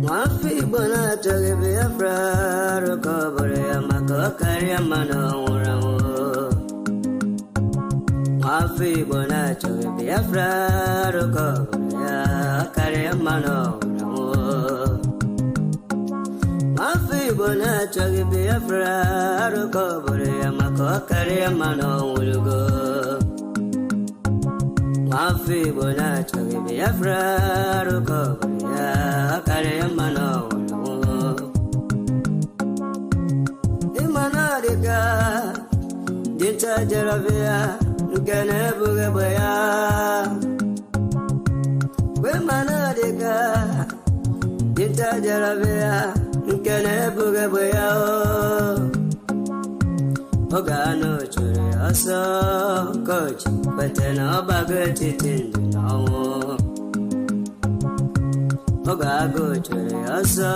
Wafi bona choge Biafra recovery amako kari mano urawo. Wafi bona choge Biafra recovery kari mano urawo. Wafi bona choge Biafra recovery amako kari mano urawo. Wafi bona choge Biafra recovery kare mano imana deka dinta jarabia ngene buge boya we mana deka dinta jarabia ngene buge boya ogano chure aso coach betena bagati tindawo Ogago chere asa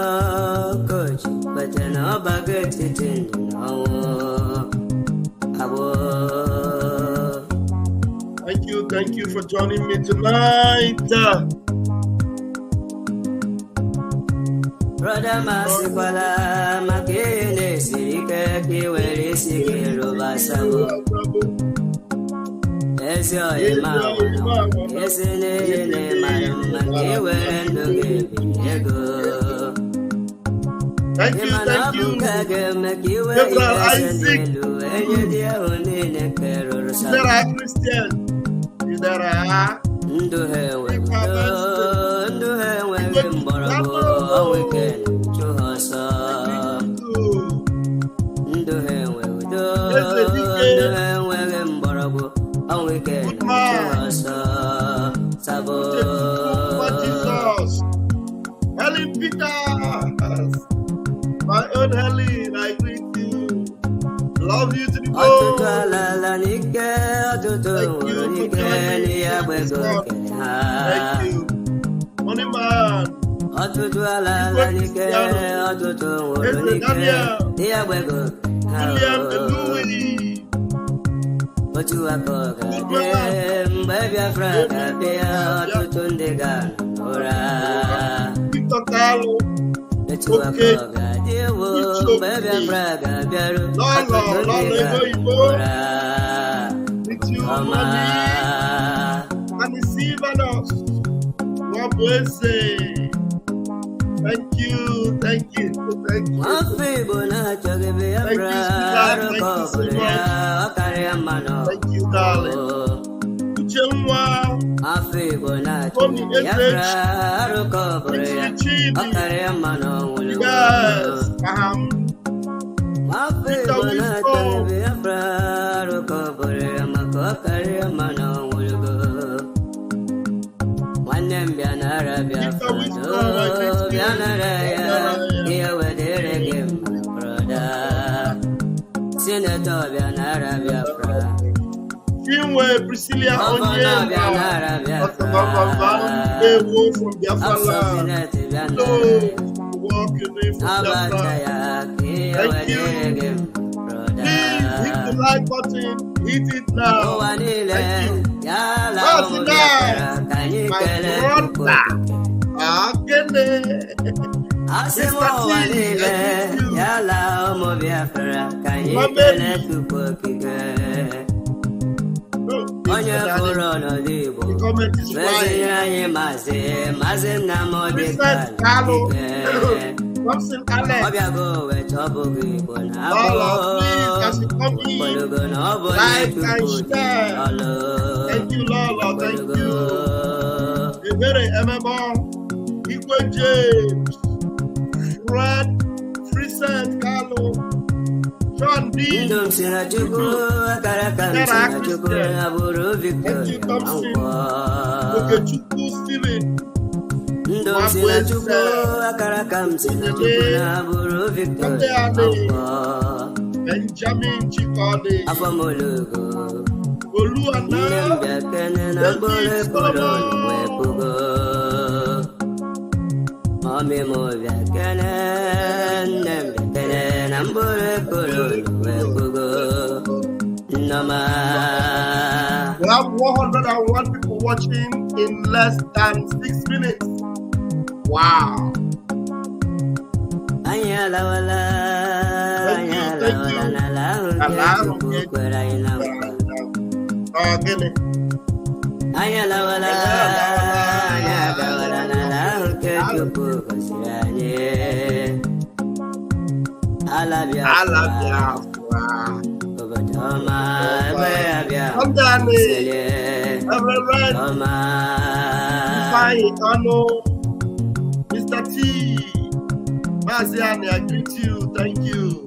coach, but then I'll baget it in Thank you for joining me tonight. Brother Masikwala, Makene, Sika, Kiweri, Siki, Rubasabu. Yes, your imam. Yes, in a man, and the Thank you. There are Christians. There are. Good man. Jesus. Helen Peters. My own Helen, I greet you. Love you to the bone. Thank you. Money man. William Louis. But you are called Biafra, Biafra, Tundiga, Ora. Victor Carlo. But you are called Biafra, Biafra, with you, money. And receive us. God bless you. Thank you. Thank you so much. Thank you, darling. Uchenwa. Priscilla Onye from Biafra land. Walking in from Biafra. Thank you. Please hit the like button. Hit it now. Thank you. Thank you, Lord. Thank you. James, Fred, Friesen, Carlo, John D. Thank you, Thompson. Okechukwu Steven. Benjamin Chikode. Oluana. We have 101 people watching in less than 6 minutes. Wow. Mr. T. Maziani, I greet you. Thank you.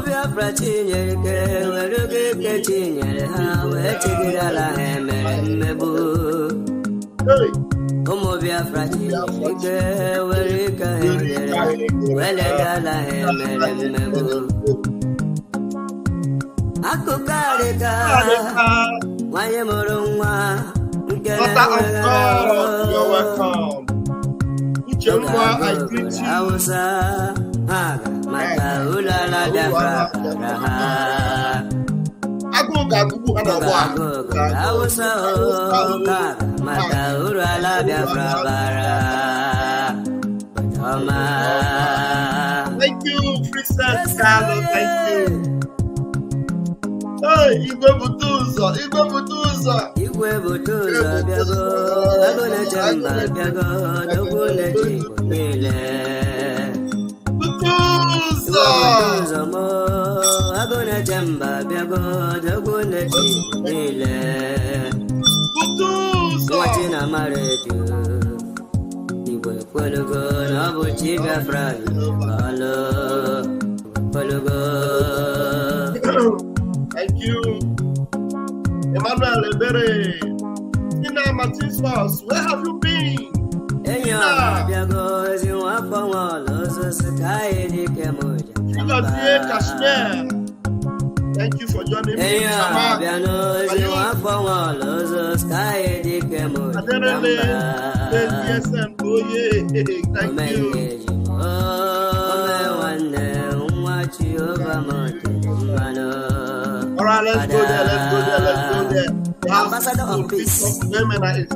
Biafra chinyere weruge ke chinyere ha we chigala mebu. Biafra chinyere weruge welegala mebu. Akukareka waye morunwa You're welcome. I greet you. Thank you, Princess Carlo. Thank you. Hey, Igwe Butuzo. Thank you. Emmanuel Ebere. Tina Martin's house. Where have you been? Kashmir. Thank you for joining me. Thank you. All right, let's go there. Ambassador of Peace. Women are here.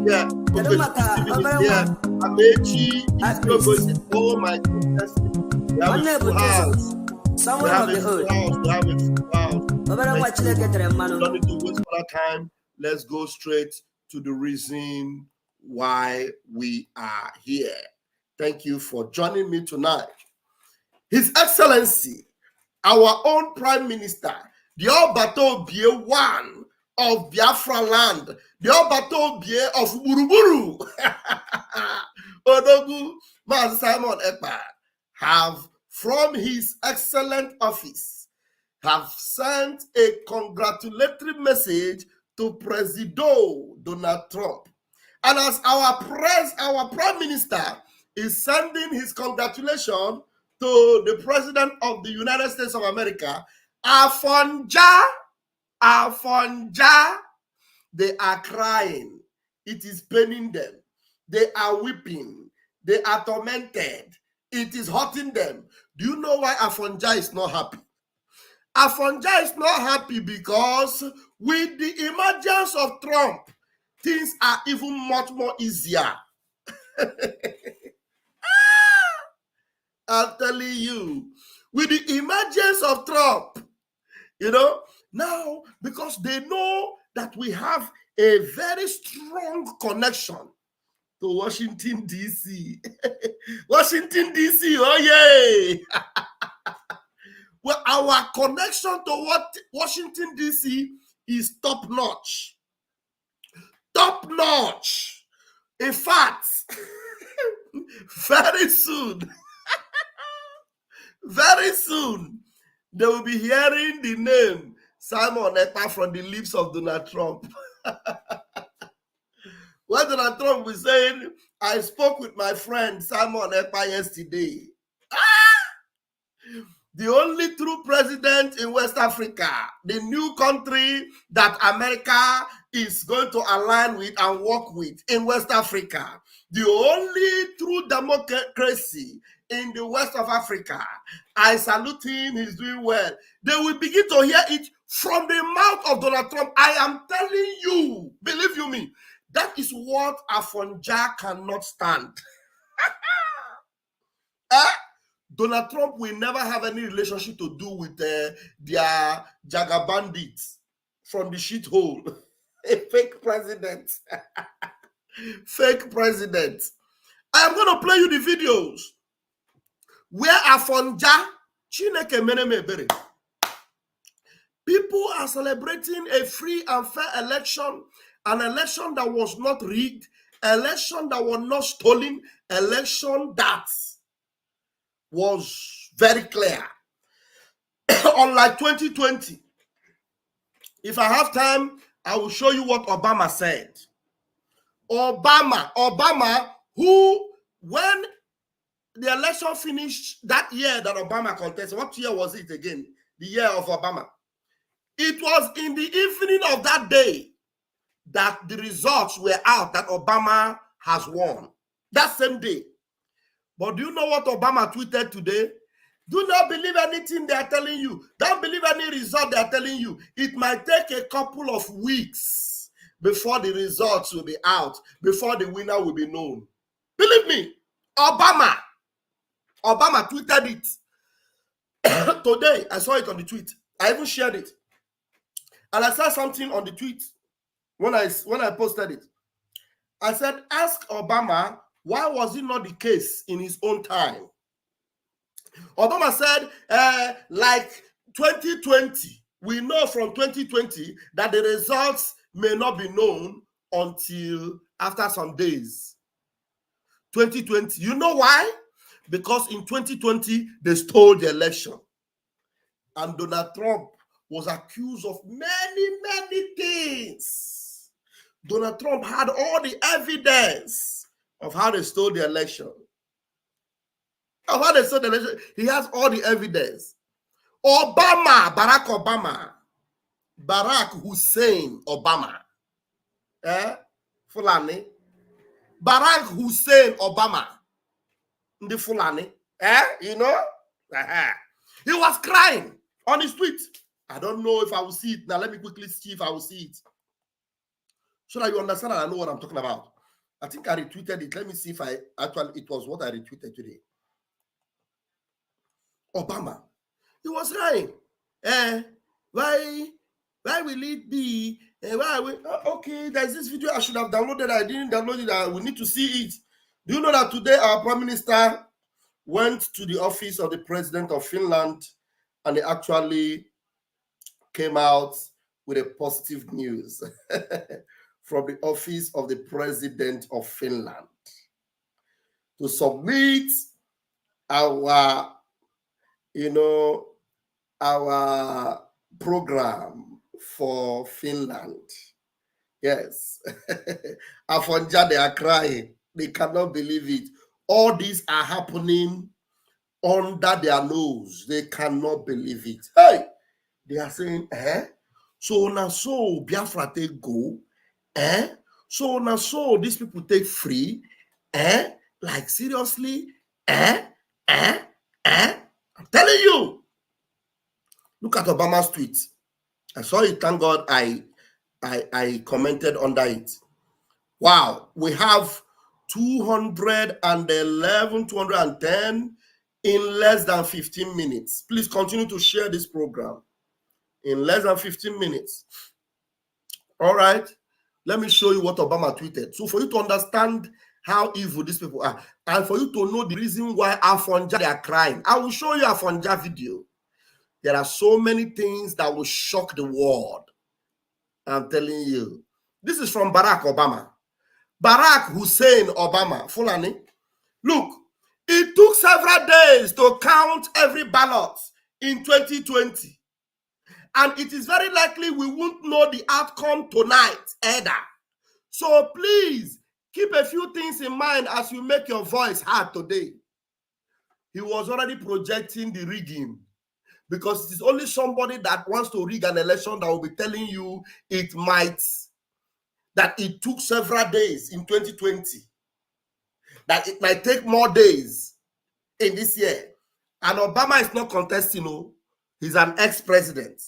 Amechi is going. Oh my goodness. We have a full house. We have a full house. Don't need to waste more time. Let's go straight to the reason why we are here. Thank you for joining me tonight. His Excellency, our own Prime Minister, the Obato Bie one of Biafra land, the Obato Bie of Buruburu, Odogu Mas Simon Ekpa, have from his excellent office, have sent a congratulatory message to Presido Donald Trump. And as our Prime Minister is sending his congratulations to the President of the United States of America, Afonja, they are crying. It is paining them. They are weeping. They are tormented. It is hurting them. Do you know why Afonja is not happy? Afonja is not happy because with the emergence of Trump, things are even much more easier. I'm telling you, with the emergence of Trump, now, because they know that we have a very strong connection to Washington, D.C. Washington, D.C., oh yeah! Well, our connection to Washington, D.C. is top-notch. Top-notch. In fact, very soon, they will be hearing the name Simon Ekpa from the lips of Donald Trump. When Donald Trump was saying, I spoke with my friend Simon Ekpa yesterday. The only true president in West Africa, the new country that America is going to align with and work with in West Africa. The only true democracy in the west of Africa. I salute him. He's doing well. They will begin to hear it from the mouth of Donald Trump. I am telling you, believe you me, that is what Afonja cannot stand. Donald Trump will never have any relationship to do with their Jaga bandits from the shithole. A fake president. Fake president. I am going to play you the videos where Afonja, Chineke Meneme Bere. People are celebrating a free and fair election, an election that was not rigged, election that was not stolen, election that was very clear. Unlike 2020. If I have time, I will show you what Obama said. Obama, who, when the election finished that year that Obama contested, what year was it again? The year of Obama. It was in the evening of that day that the results were out that Obama has won. That same day. But do you know what Obama tweeted today? Do not believe anything they are telling you. Don't believe any result they are telling you. It might take a couple of weeks before the results will be out, before the winner will be known. Believe me, Obama tweeted it. Today, I saw it on the tweet. I even shared it. And I saw something on the tweet when I posted it. I said, ask Obama, why was it not the case in his own time? Obama said, like 2020, we know from 2020 that the results may not be known until after some days. 2020, you know why? Because in 2020, they stole the election. And Donald Trump was accused of many things. Donald Trump had all the evidence of how they stole the election. Of how they stole the election. He has all the evidence. Barack Obama, Barack Hussein Obama, Fulani, Barack Hussein Obama, the Fulani, you know, he was crying on his tweet. I don't know if I will see it. Now, let me quickly see if I will see it. So that you understand and I know what I'm talking about. I think I retweeted it. Let me see if it was what I retweeted today. Obama. He was crying. Why will it be? Okay, there's this video I should have downloaded. I didn't download it. We need to see it. Do you know that today our Prime Minister went to the office of the President of Finland and they actually came out with a positive news from the office of the President of Finland to submit our, our program for Finland. Yes. Afonja, they are crying. They cannot believe it. All these are happening under their nose. They cannot believe it. Hey! They are saying, so now so Biafra take go, so now so these people take free, like seriously, I'm telling you. Look at Obama's tweet. I saw it, thank God I commented under it. Wow, we have 211, 210 in less than 15 minutes. Please continue to share this program. In less than 15 minutes. All right. Let me show you what Obama tweeted. So for you to understand how evil these people are, and for you to know the reason why Afonja, they are crying, I will show you a Afonja video. There are so many things that will shock the world. I'm telling you. This is from Barack Obama. Barack Hussein Obama. Fulani. Look, it took several days to count every ballot in 2020. And it is very likely we won't know the outcome tonight either. So please keep a few things in mind as you make your voice heard today. He was already projecting the rigging because it is only somebody that wants to rig an election that will be telling you that it took several days in 2020, that it might take more days in this year. And Obama is not contesting, he's an ex-president.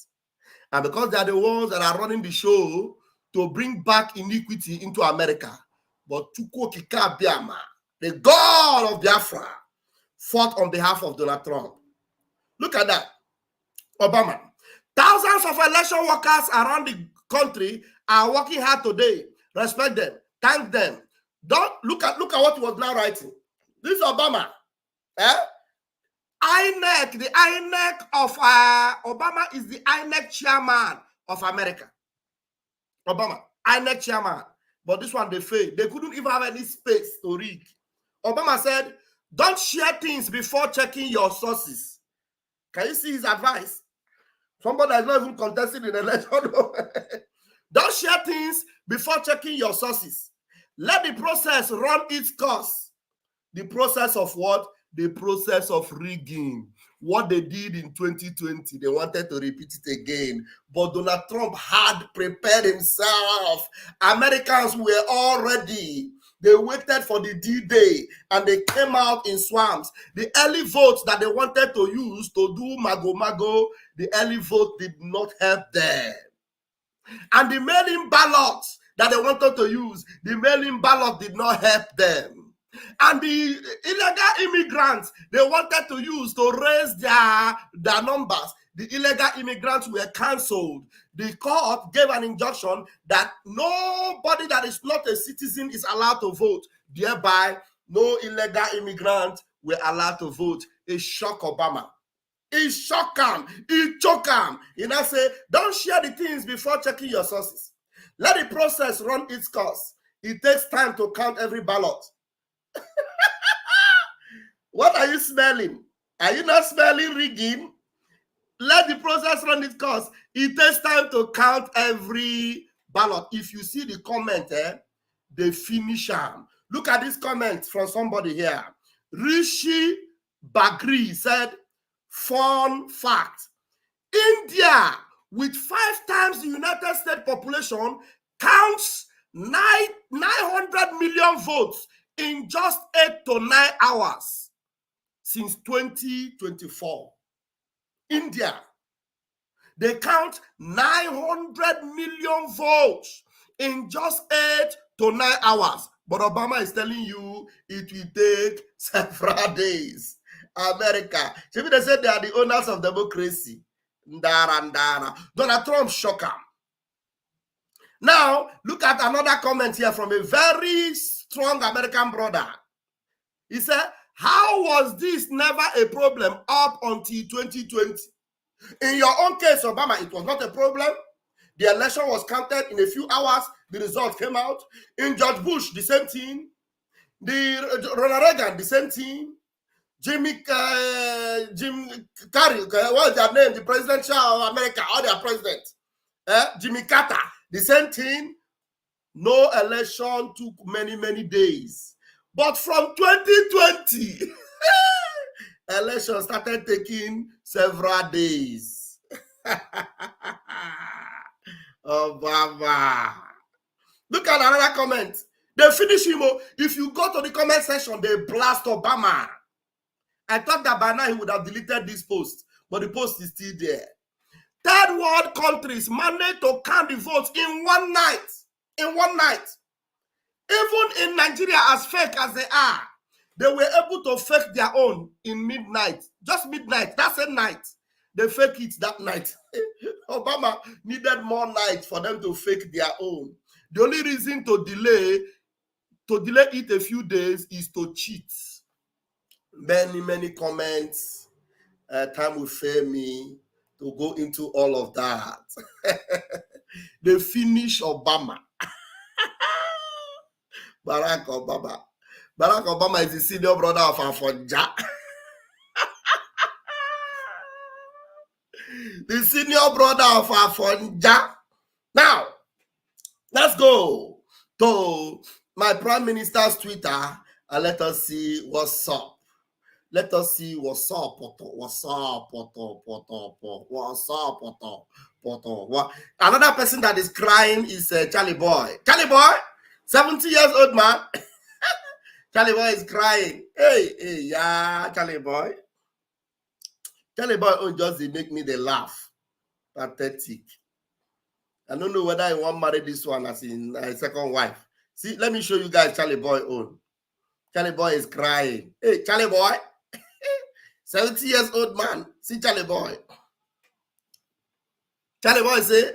And because they are the ones that are running the show to bring back iniquity into America. But Chuko Kika Biama, the God of Biafra, fought on behalf of Donald Trump. Look at that. Obama. Thousands of election workers around the country are working hard today. Respect them. Thank them. Don't look at what he was now writing. This is Obama. INEC, the INEC of Obama is the INEC chairman of America. Obama, INEC chairman. But this one, they failed. They couldn't even have any space to read. Obama said, don't share things before checking your sources. Can you see his advice? Somebody that's not even contesting in the election. Don't share things before checking your sources. Let the process run its course. The process of what? The process of rigging. What they did in 2020, they wanted to repeat it again. But Donald Trump had prepared himself. Americans were all ready. They waited for the D-Day and they came out in swamps. The early votes that they wanted to use to do mago, the early vote did not help them. And the mail-in ballots that they wanted to use, the mail-in ballot did not help them. And the illegal immigrants they wanted to use to raise their numbers, the illegal immigrants were cancelled. The court gave an injunction that nobody that is not a citizen is allowed to vote. Thereby, no illegal immigrants were allowed to vote. It shocked Obama. It shocked him. It choked him. You know, say, don't share the things before checking your sources. Let the process run its course. It takes time to count every ballot. What are you smelling? Are you not smelling rigging? Let the process run its course. It takes time to count every ballot. If you see the comment, they finish them. Look at this comment from somebody here. Rishi Bagri said, fun fact. India, with 5 times the United States population, counts 900 million votes in just 8 to 9 hours since 2024. India, they count 900 million votes in just 8 to 9 hours. But Obama is telling you it will take several days. America, they said they are the owners of democracy. Ndara. Donald Trump shocked him. Now, look at another comment here from a very strong American brother. He said, how was this never a problem up until 2020? In your own case, Obama, it was not a problem. The election was counted in a few hours. The result came out. In George Bush, the same thing. Ronald Reagan, the same thing. Jim Carrey, what's their name? The presidential of America, all their presidents. Jimmy Carter, the same thing. No election took many, many days. But from 2020, election started taking several days. Obama. Look at another comment. They finish him. If you go to the comment section, they blast Obama. I thought that by now he would have deleted this post, but the post is still there. Third world countries managed to count the votes in one night. In one night. Even in Nigeria, as fake as they are, they were able to fake their own in midnight. Just midnight. That's a night. They fake it that night. Obama needed more nights for them to fake their own. The only reason to delay it a few days is to cheat. Many comments. Time will fail me to go into all of that. They finish Obama. Barack Obama. Barack Obama is the senior brother of Afonja. The senior brother of Afonja. Now, let's go to my Prime Minister's Twitter and let us see what's up. Let us see what's up, what's up, what's up. Another person that is crying is Charly Boy. Charly Boy, 70 years old man. Charly Boy is crying. Hey, yeah, Charly Boy. Charly Boy just make me the laugh. Pathetic. I don't know whether I want to marry this one as in a second wife. See, let me show you guys Charly Boy own. Charly Boy is crying. Hey, Charly Boy. 70 years old man. See Charly Boy. Charly Boy say,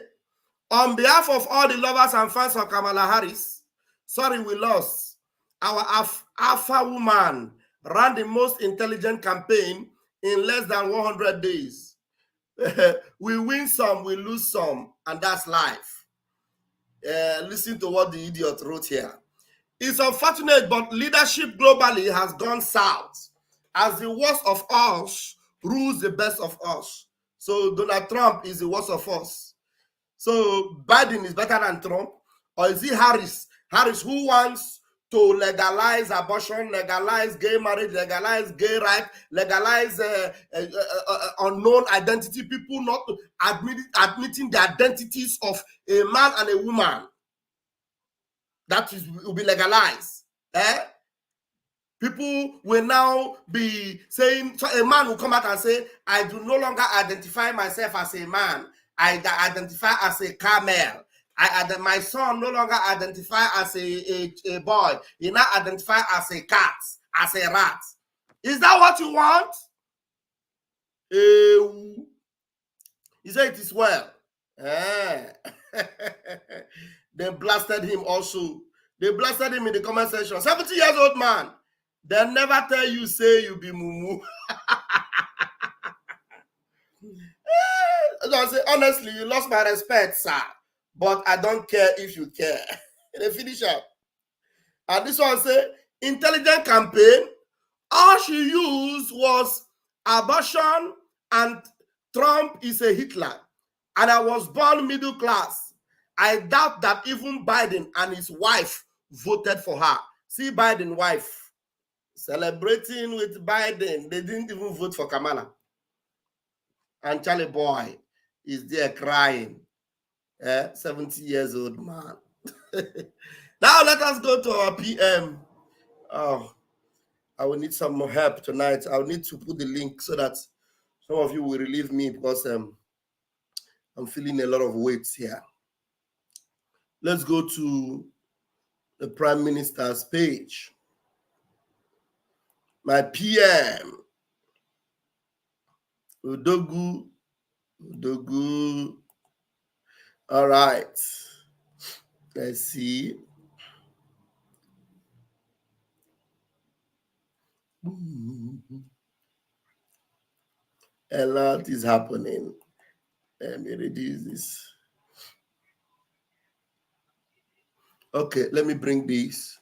on behalf of all the lovers and fans of Kamala Harris, sorry we lost. Our alpha woman ran the most intelligent campaign in less than 100 days. We win some, we lose some, and that's life. Listen to what the idiot wrote here. It's unfortunate, but leadership globally has gone south as the worst of us rules the best of us. So Donald Trump is the worst of us. So Biden is better than Trump, or is it Harris? Harris, who wants to legalize abortion, legalize gay marriage, legalize gay rights, legalize unknown identity, people not admitting the identities of a man and a woman. That will be legalized. People will now be saying, so a man will come out and say, I do no longer identify myself as a man. I identify as a camel. My son no longer identify as a boy. He now identify as a cat, as a rat. Is that what you want? He said it is well. They blasted him also. They blasted him in the comment section. 70 years old man. They never tell you, say you be mumu. I say, honestly, you lost my respect, sir. But I don't care if you care. They finish up. And this one say, intelligent campaign. All she used was abortion and Trump is a Hitler. And I was born middle class. I doubt that even Biden and his wife voted for her. See Biden's wife celebrating with Biden. They didn't even vote for Kamala. And Charly Boy is there crying. 70 years old man. Now let us go to our PM. Oh, I will need some more help tonight. I will need to put the link so that some of you will relieve me because I'm feeling a lot of weight here. Let's go to the Prime Minister's page. My PM. Udogu. All right. Let's see. A lot is happening. Let me reduce this. Okay, let me bring this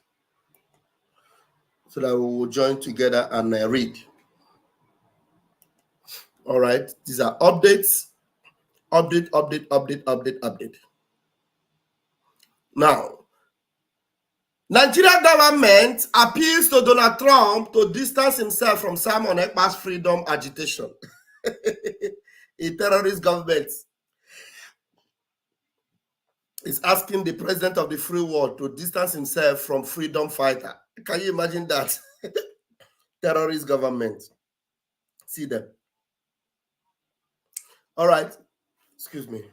so that we will join together and read. All right, these are updates. Update. Now, Nigeria government appeals to Donald Trump to distance himself from Simon Ekpa's freedom agitation. A terrorist government is asking the president of the free world to distance himself from freedom fighter. Can you imagine that? Terrorist government. See them. All right. Excuse me.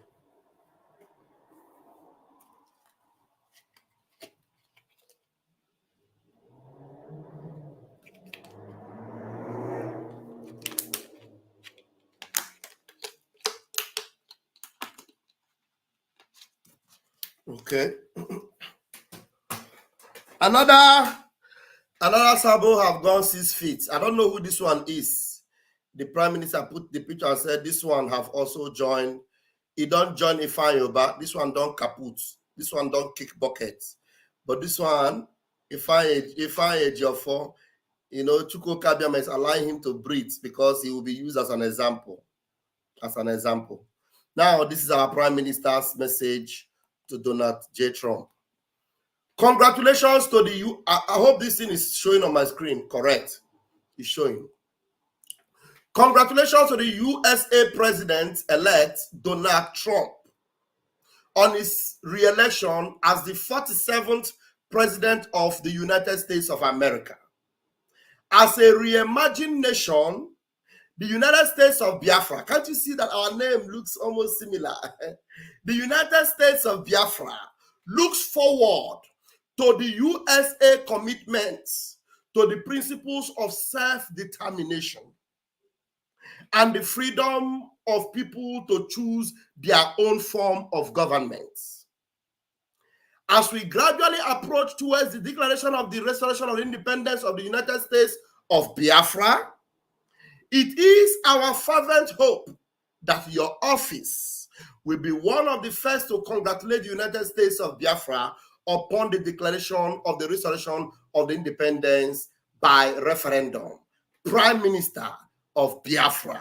Okay. Another Sabo have gone 6 feet. I don't know who this one is. The Prime Minister put the picture and said this one have also joined. He don't join Ifanyoba. This one don't kaput. This one don't kick buckets. But this one, Ifanye, you know, Chuko Kabiama is allowing him to breathe because he will be used as an example. Now, this is our Prime Minister's message to Donald J. Trump. Congratulations to the U. I hope this thing is showing on my screen. Correct. It's showing. Congratulations to the USA President-elect Donald Trump on his re-election as the 47th President of the United States of America. As a reimagined nation, the United States of Biafra, can't you see that our name looks almost similar? The United States of Biafra looks forward to the USA commitments to the principles of self-determination. and the freedom of people to choose their own form of government. As we gradually approach towards the declaration of the restoration of independence of the United States of Biafra, it is our fervent hope that your office will be one of the first to congratulate the United States of Biafra upon the declaration of the restoration of the independence by referendum. Prime Minister of Biafra.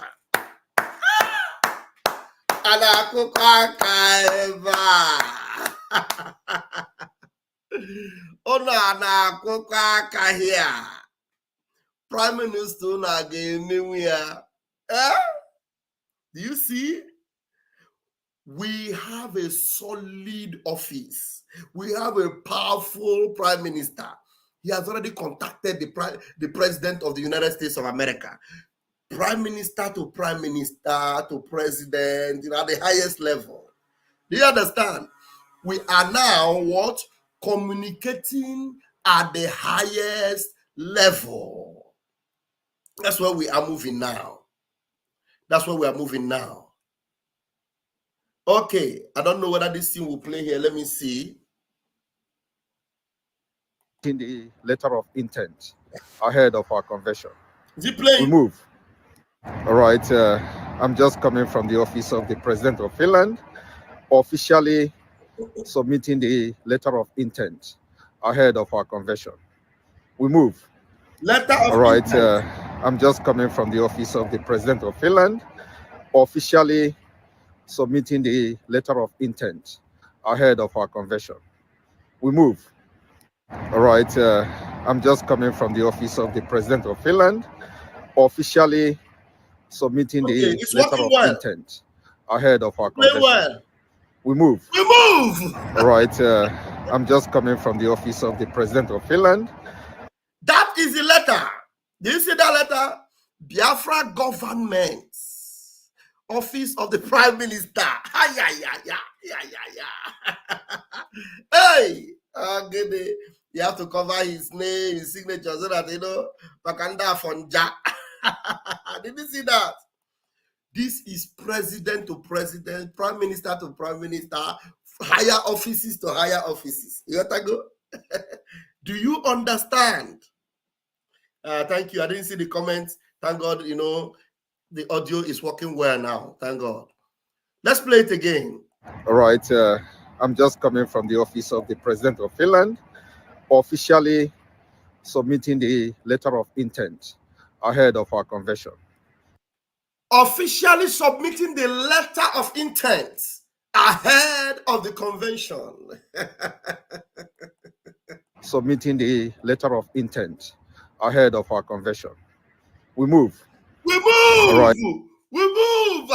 Prime Minister do you see? We have a solid office. We have a powerful prime minister. He has already contacted the president of the United States of America. Prime minister to president, at the highest level. Do you understand? We are now what? Communicating at the highest level. That's where we are moving now. That's where we are moving now. Okay, I don't know whether this thing will play here. Let me see. In the letter of intent ahead of our convention. Is it playing? We move. All right. I'm just coming from the office of the President of Finland, officially submitting the letter of intent ahead of our convention. We move. Letter of All right. intent. I'm just coming from the office of the President of Finland, officially submitting the letter of intent ahead of our convention. We move. All right. I'm just coming from the office of the President of Finland, officially submitting the letter of intent ahead of our convention. We move. We move. All right. I'm just coming from the office of the President of Finland. That is the letter. Do you see that letter? Biafra government. Office of the Prime Minister. Hey, you have to cover his name, his signature, so that Makanda Afonja. Did you see that? This is president to president, prime minister to prime minister, higher offices to higher offices. You got to go? Do you understand? Thank you. I didn't see the comments. Thank God, the audio is working well now. Thank God. Let's play it again. All right. I'm just coming from the office of the President of Finland, officially submitting the letter of intent ahead of our convention. Officially submitting the letter of intent ahead of the convention. Submitting the letter of intent ahead of our convention. We move. We move. All right. We move.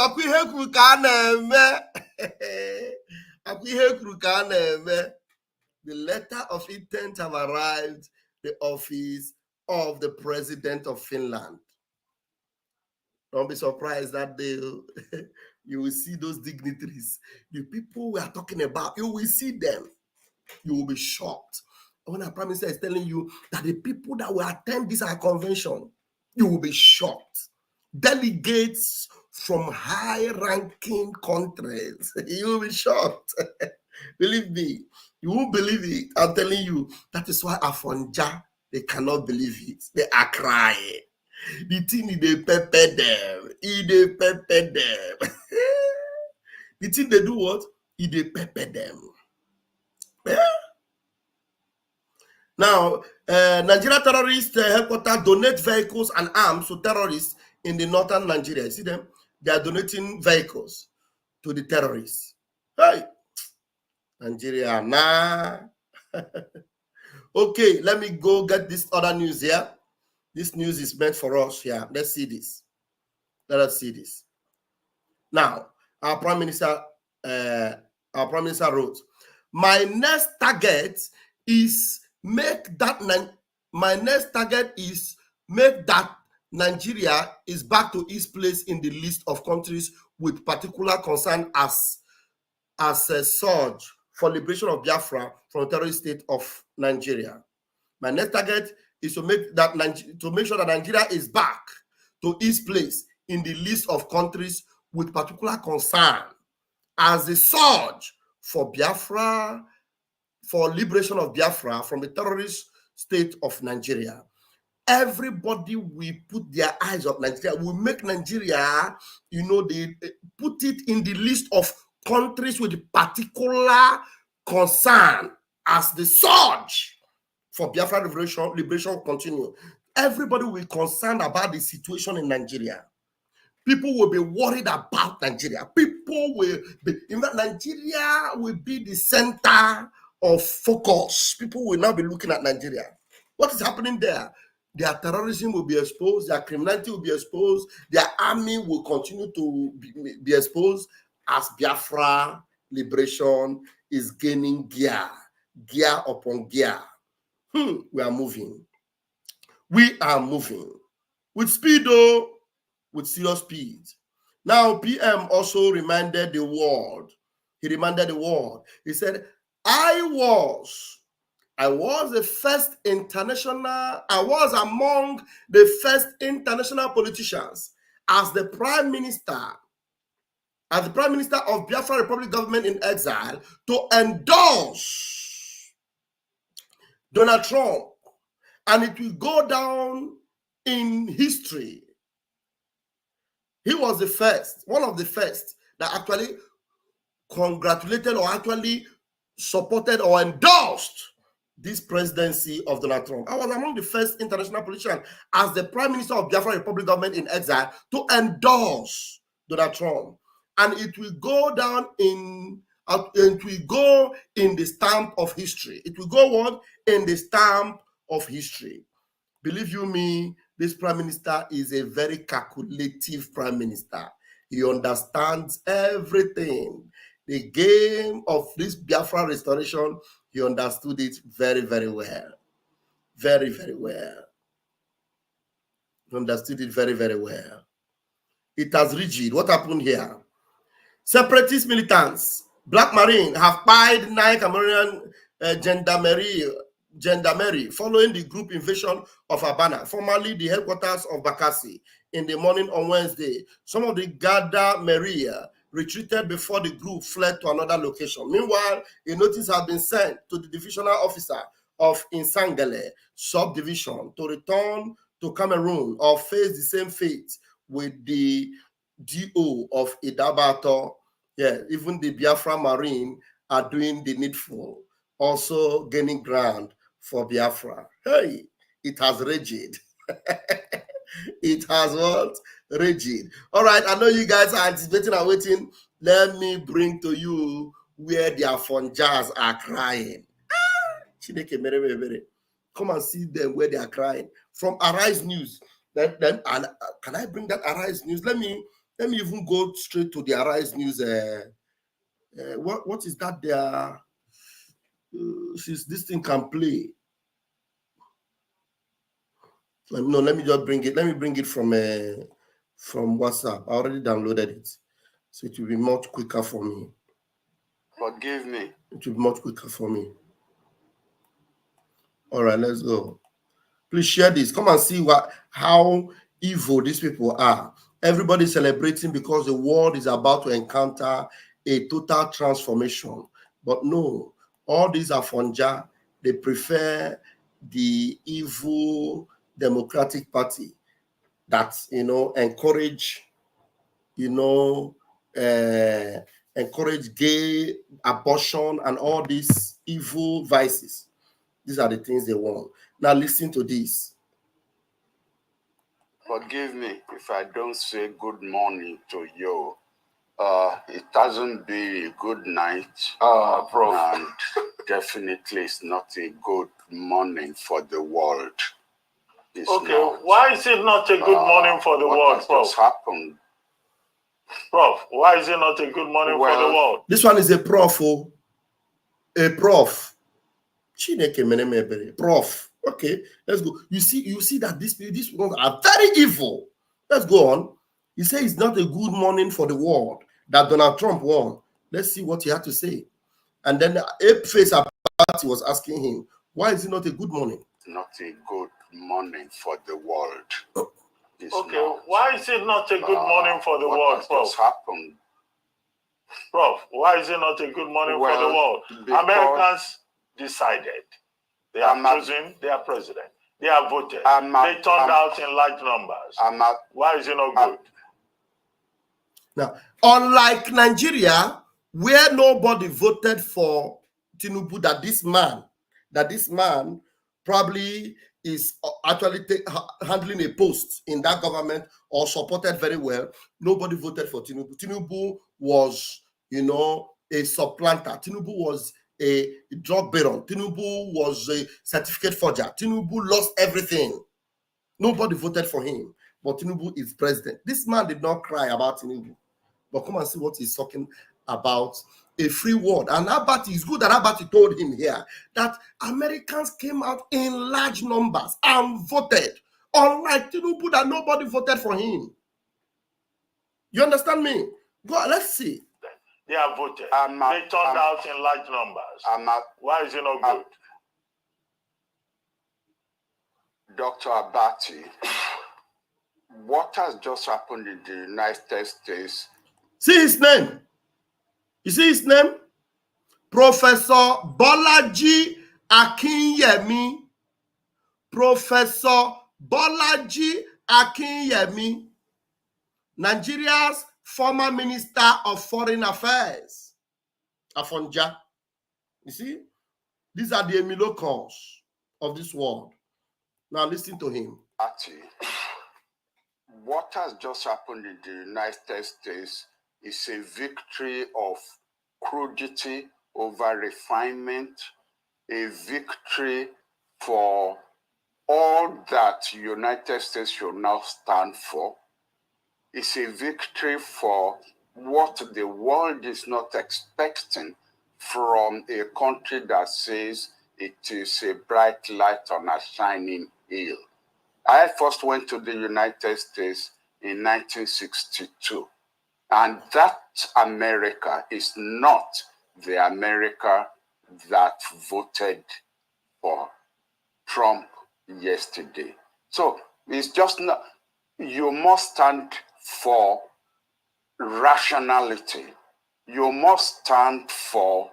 The letter of intent have arrived the office of the President of Finland. Don't be surprised that you will see those dignitaries. The people we are talking about, you will see them. You will be shocked. When our Prime Minister is telling you that the people that will attend this convention, you will be shocked. Delegates from high-ranking countries, you will be shocked. Believe me, you won't believe it. I'm telling you, that is why Afonja, they cannot believe it. They are crying. The thing they pepper them. They pepper them. The thing they do what? They pepper them. Yeah? Now, Nigeria terrorist headquarters donate vehicles and arms to terrorists in the northern Nigeria. You see them? They are donating vehicles to the terrorists. Hey, Nigeria, nah. Okay, let me go get this other news here. This news is meant for us here. Let's see this. Let us see this. Now, our Prime Minister wrote, my next target is make that Nigeria is back to its place in the list of countries with particular concern as a surge for liberation of Biafra from the terrorist state of Nigeria. My next target is to make sure that Nigeria is back to its place in the list of countries with particular concern as the surge for Biafra, for liberation of Biafra from the terrorist state of Nigeria. Everybody will put their eyes on Nigeria. We make Nigeria, they put it in the list of countries with particular concern as the surge for Biafra liberation will continue. Everybody will be concerned about the situation in Nigeria. People will be worried about Nigeria. Nigeria will be the center of focus. People will now be looking at Nigeria. What is happening there? Their terrorism will be exposed, their criminality will be exposed, their army will continue to be exposed as Biafra liberation is gaining gear upon gear. We are moving. We are moving with speed, though, with serious speed. Now, PM also reminded the world. He reminded the world. He said, I was among the first international politicians as the Prime Minister of Biafra Republic government in exile to endorse Donald Trump. And it will go down in history. He was the first, one of the first that actually congratulated or actually supported or endorsed this presidency of Donald Trump. I was among the first international politicians as the Prime Minister of Biafra Republic government in exile to endorse Donald Trump. And it will go down in the stamp of history. It will go on in the stamp of history. Believe you me, this Prime Minister is a very calculative Prime Minister. He understands everything. The game of this Biafra restoration, he understood it very, very well. Very, very well. He understood it very, very well. It has rigid. What happened here? Separatist militants, Black Marine, have pied 9 Cameroonian gendarmerie following the group invasion of Abana, formerly the headquarters of Bakassi, in the morning on Wednesday. Some of the gendarmerie retreated before the group fled to another location. Meanwhile, a notice has been sent to the divisional officer of Insangele subdivision to return to Cameroon or face the same fate with the DO of Idabato. Yeah, even the Biafra Marine are doing the needful, also gaining ground for Biafra. Hey, it has raged. It has what? Raged. All right, I know you guys are anticipating and waiting. Let me bring to you where the Afonjas are crying. Come and see them where they are crying. From Arise News. Then can I bring that Arise News? Let me even go straight to the Arise News. What is that there? This thing can play. No, let me just bring it. Let me bring it from WhatsApp. I already downloaded it, so it will be much quicker for me. Forgive me. It will be much quicker for me. All right, let's go. Please share this. Come and see how evil these people are. Everybody's celebrating because the world is about to encounter a total transformation. But no, all these Afonja, they prefer the evil Democratic Party that, encourage gay abortion and all these evil vices. These are the things they want. Now listen to this. Forgive me if I don't say good morning to you. It hasn't been a good night. Bro. And definitely it's not a good morning for the world. It's Okay, not. why is it not a good morning for the world, What Prof? has happened? Prof, why is it not a good morning for the world? This one is a prof. A prof. Prof. Okay, let's go. You see that these ones are very evil. Let's go on. He said it's not a good morning for the world that Donald Trump won. Let's see what he had to say. And then Ekpa was asking him, why is it not a good morning? Not a good morning for the world. Okay, why is it not a good morning for the world, Prof? What has just happened? Prof, why is it not a good morning for the world? Americans decided. They have chosen their president. They have voted. They turned out in large numbers. Why is it not good? Now, unlike Nigeria, where nobody voted for Tinubu, that this man probably is actually handling a post in that government or supported very well, nobody voted for Tinubu. Tinubu was, a supplanter. Tinubu was a drug baron. Tinubu was a certificate forger. Tinubu lost everything. Nobody voted for him, but Tinubu is president. This man did not cry about Tinubu. But come and see what he's talking about, a free world. And Abati, is good that Abati told him here that Americans came out in large numbers and voted, unlike Tinubu that nobody voted for him. You understand me? Go, let's see. They have voted. They turned out in large numbers. Why is it not good? Dr. Abati, what has just happened in the United States? See his name. You see his name? Professor Bolaji Akinyemi. Professor Bolaji Akinyemi, Nigeria's former Minister of Foreign Affairs. Afonja. You see? These are the Emilocons of this world. Now listen to him. What has just happened in the United States is a victory of crudity over refinement, a victory for all that United States should now stand for. It's a victory for what the world is not expecting from a country that says it is a bright light on a shining hill. I first went to the United States in 1962, and that America is not the America that voted for Trump yesterday. So it's just not, you must stand for rationality. You must stand for,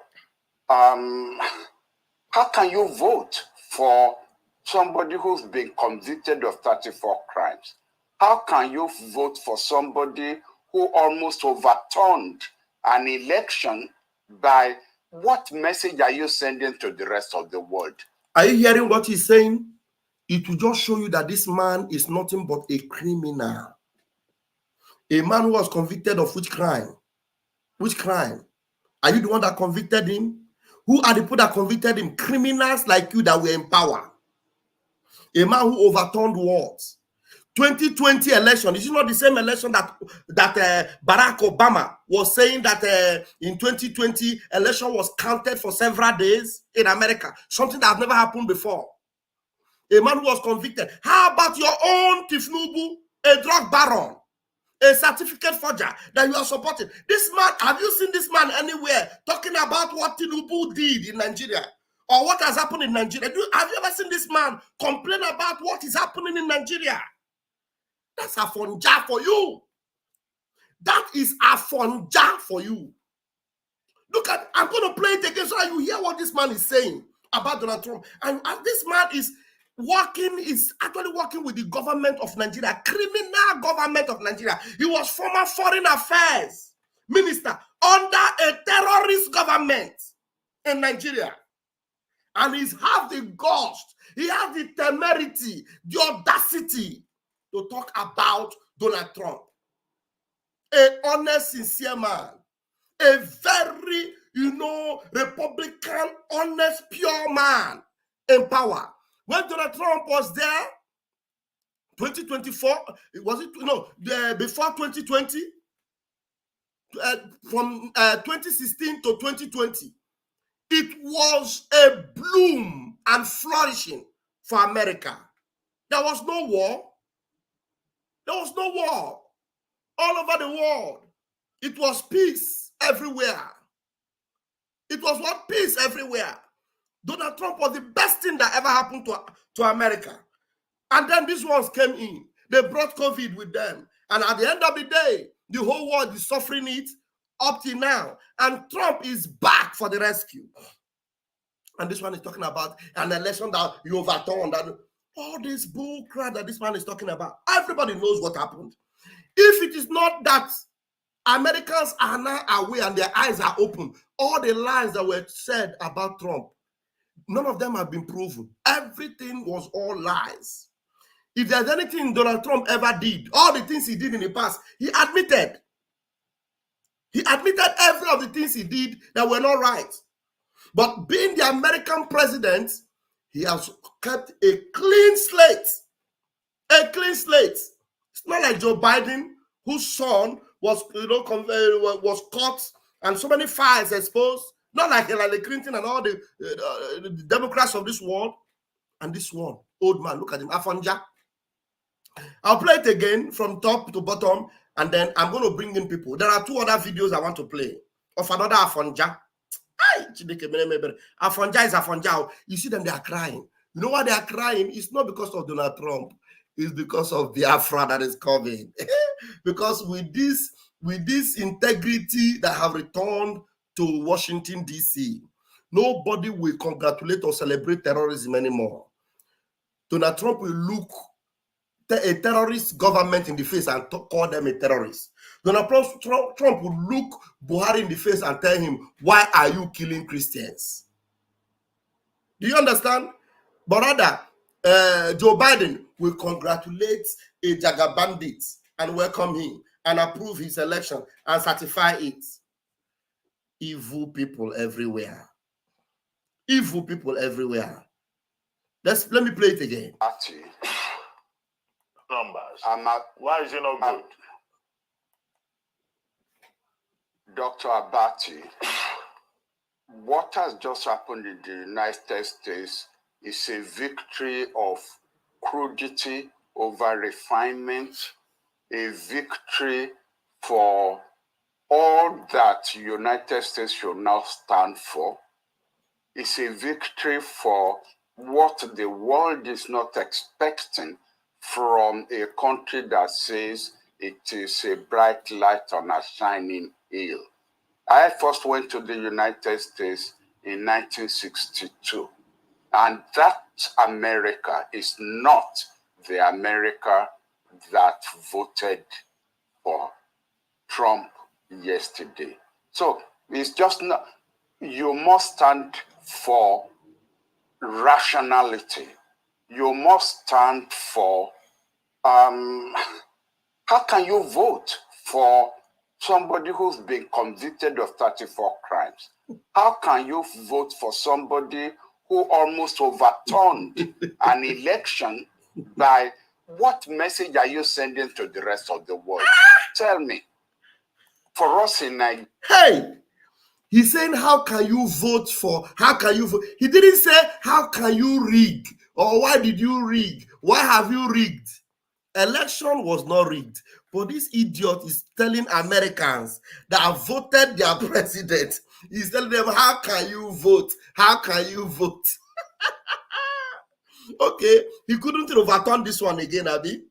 how can you vote for somebody who's been convicted of 34 crimes? How can you vote for somebody who almost overturned an election? By what message are you sending to the rest of the world? Are you hearing what he's saying? It will just show you that this man is nothing but a criminal. A man who was convicted of which crime? Which crime? Are you the one that convicted him? Who are the people that convicted him? Criminals like you that were in power. A man who overturned wars. 2020 election, is it not the same election that Barack Obama was saying that in 2020 election was counted for several days in America? Something that has never happened before. A man who was convicted. How about your own Tifnubu, a drug baron, a certificate forger that you are supporting? This man, have you seen this man anywhere talking about what Tinubu did in Nigeria? Or what has happened in Nigeria? Have you ever seen this man complain about what is happening in Nigeria? That's Afonja for you. That is Afonja for you. Look at, I'm going to play it again so that you hear what this man is saying about Donald Trump. And this man is actually working with the government of Nigeria, criminal government of Nigeria. He was former foreign affairs minister under a terrorist government in Nigeria. And he's have the ghost, he has the temerity, the audacity to talk about Donald Trump. A honest, sincere man. A very, Republican, honest, pure man in power. When Donald Trump was there, 2024, was it? No, before 2020, from 2016 to 2020, it was a bloom and flourishing for America. There was no war. There was no war. All over the world, it was peace everywhere. It was what? Peace everywhere. Donald Trump was the best thing that ever happened to America. And then these ones came in. They brought COVID with them. And at the end of the day, the whole world is suffering it up till now. And Trump is back for the rescue. And this one is talking about an election that you overturned. And all this bull crap that this man is talking about. Everybody knows what happened. If it is not that Americans are now aware and their eyes are open, all the lies that were said about Trump, none of them have been proven. Everything was all lies. If there's anything Donald Trump ever did, all the things he did in the past, he admitted. He admitted every of the things he did that were not right. But being the American president, he has kept a clean slate. A clean slate. It's not like Joe Biden, whose son was, was caught and so many files exposed. Not like Hillary Clinton and all the Democrats of this world. And this one, old man, look at him, Afonja. I'll play it again from top to bottom, and then I'm going to bring in people. There are 2 other videos I want to play of another Afonja. Afonja is Afonja. You see them, they are crying. You know why they are crying? It's not because of Donald Trump. It's because of Biafra that is coming. Because with this integrity that have returned to Washington, D.C., nobody will congratulate or celebrate terrorism anymore. Donald Trump will look a terrorist government in the face and call them a terrorist. Donald Trump would look Buhari in the face and tell him, why are you killing Christians? Do you understand? But rather, Joe Biden will congratulate a Jaga bandit and welcome him and approve his election and certify it. Evil people everywhere. Evil people everywhere. Let me play it again. Numbers. Why is it not good? Dr. Abati, what has just happened in the United States is a victory of crudity over refinement, a victory for all that the United States should now stand for. It's a victory for what the world is not expecting from a country that says it is a bright light on a shining hill. I first went to the United States in 1962, and that America is not the America that voted for Trump yesterday. So it's just not, you must stand for rationality. You must stand for, how can you vote for somebody who's been convicted of 34 crimes? How can you vote for somebody who almost overturned an election by, what message are you sending to the rest of the world? Tell me. For us in Nigeria. Hey! He's saying, how can you vote for, how can you vote? He didn't say, how can you rig? Or why did you rig? Why have you rigged? Election was not rigged. But this idiot is telling Americans that have voted their president, he's telling them, how can you vote? How can you vote? Okay, he couldn't overturn this one again, Abi.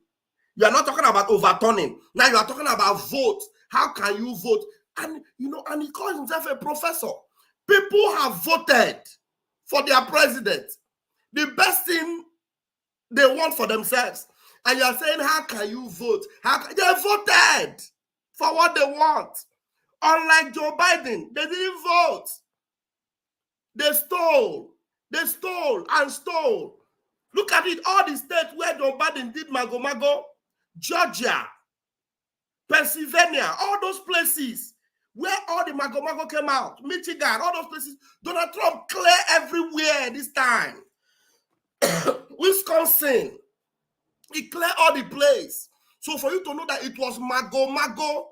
You are not talking about overturning. Now you are talking about vote. How can you vote? And and he calls himself a professor. People have voted for their president. The best thing they want for themselves. And you are saying, how can you vote? They voted for what they want. Unlike Joe Biden, they didn't vote. They stole. They stole and stole. Look at it. All the states where Joe Biden did mago, Georgia, Pennsylvania, all those places where all the mago came out, Michigan, all those places, Donald Trump clear everywhere this time. Wisconsin, he cleared all the place. So for you to know that it was mago,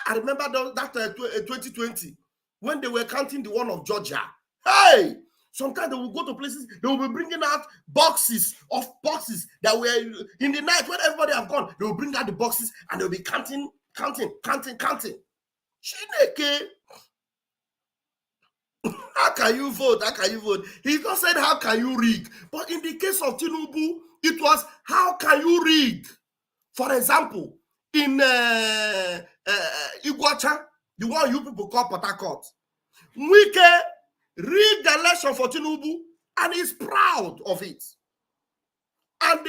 I remember that 2020 when they were counting the one of Georgia. Hey, sometimes they will go to places, they will be bringing out boxes that were in the night when everybody have gone. They will bring out the boxes and they'll be counting. Chineke. How can you vote? How can you vote? He's not saying how can you rig. But in the case of Tinubu, it was how can you rig? For example, in Iguacha, the one you people call Port Harcourt, Wike rigged the election for Tinubu and is proud of it. And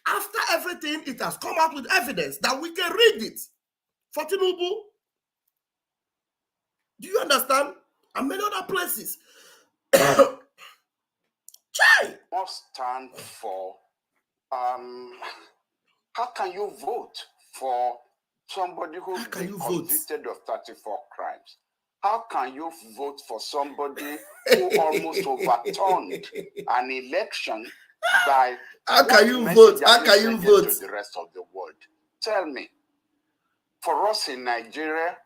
after everything, it has come out with evidence that we can read it for Tinubu. Do you understand? And many other places. Must stand for how can you vote for somebody who's been convicted of 34 crimes? How can you vote for somebody who almost overturned an election by how can you vote? How can you vote to the rest of the world? Tell me. For us in Nigeria,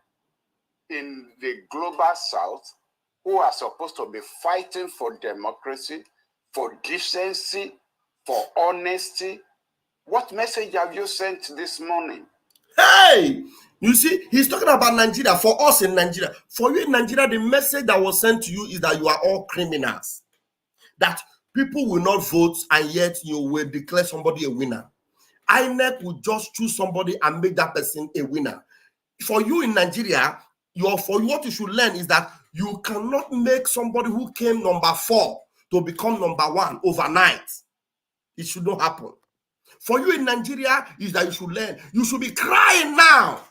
in the global south, who are supposed to be fighting for democracy, for decency, for honesty, what message have you sent this morning? Hey, you see, he's talking about Nigeria. For us in Nigeria, for you in Nigeria, the message that was sent to you is that you are all criminals. That people will not vote and yet you will declare somebody a winner. INEC will just choose somebody and make that person a winner. For you in Nigeria, for what you should learn is that you cannot make somebody who came number 4 to become number 1 overnight. It should not happen. For you in Nigeria is that you should learn. You should be crying now.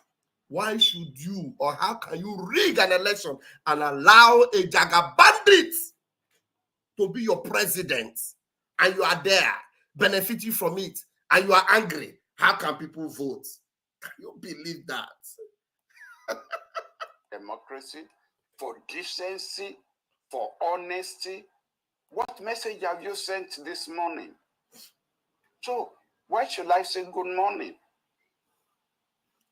Why should you or how can you rig an election and allow a Jaga bandit to be your president? And you are there benefiting from it and you are angry. How can people vote? Can you believe that? Democracy, for decency, for honesty. What message have you sent this morning? So, why should I say good morning?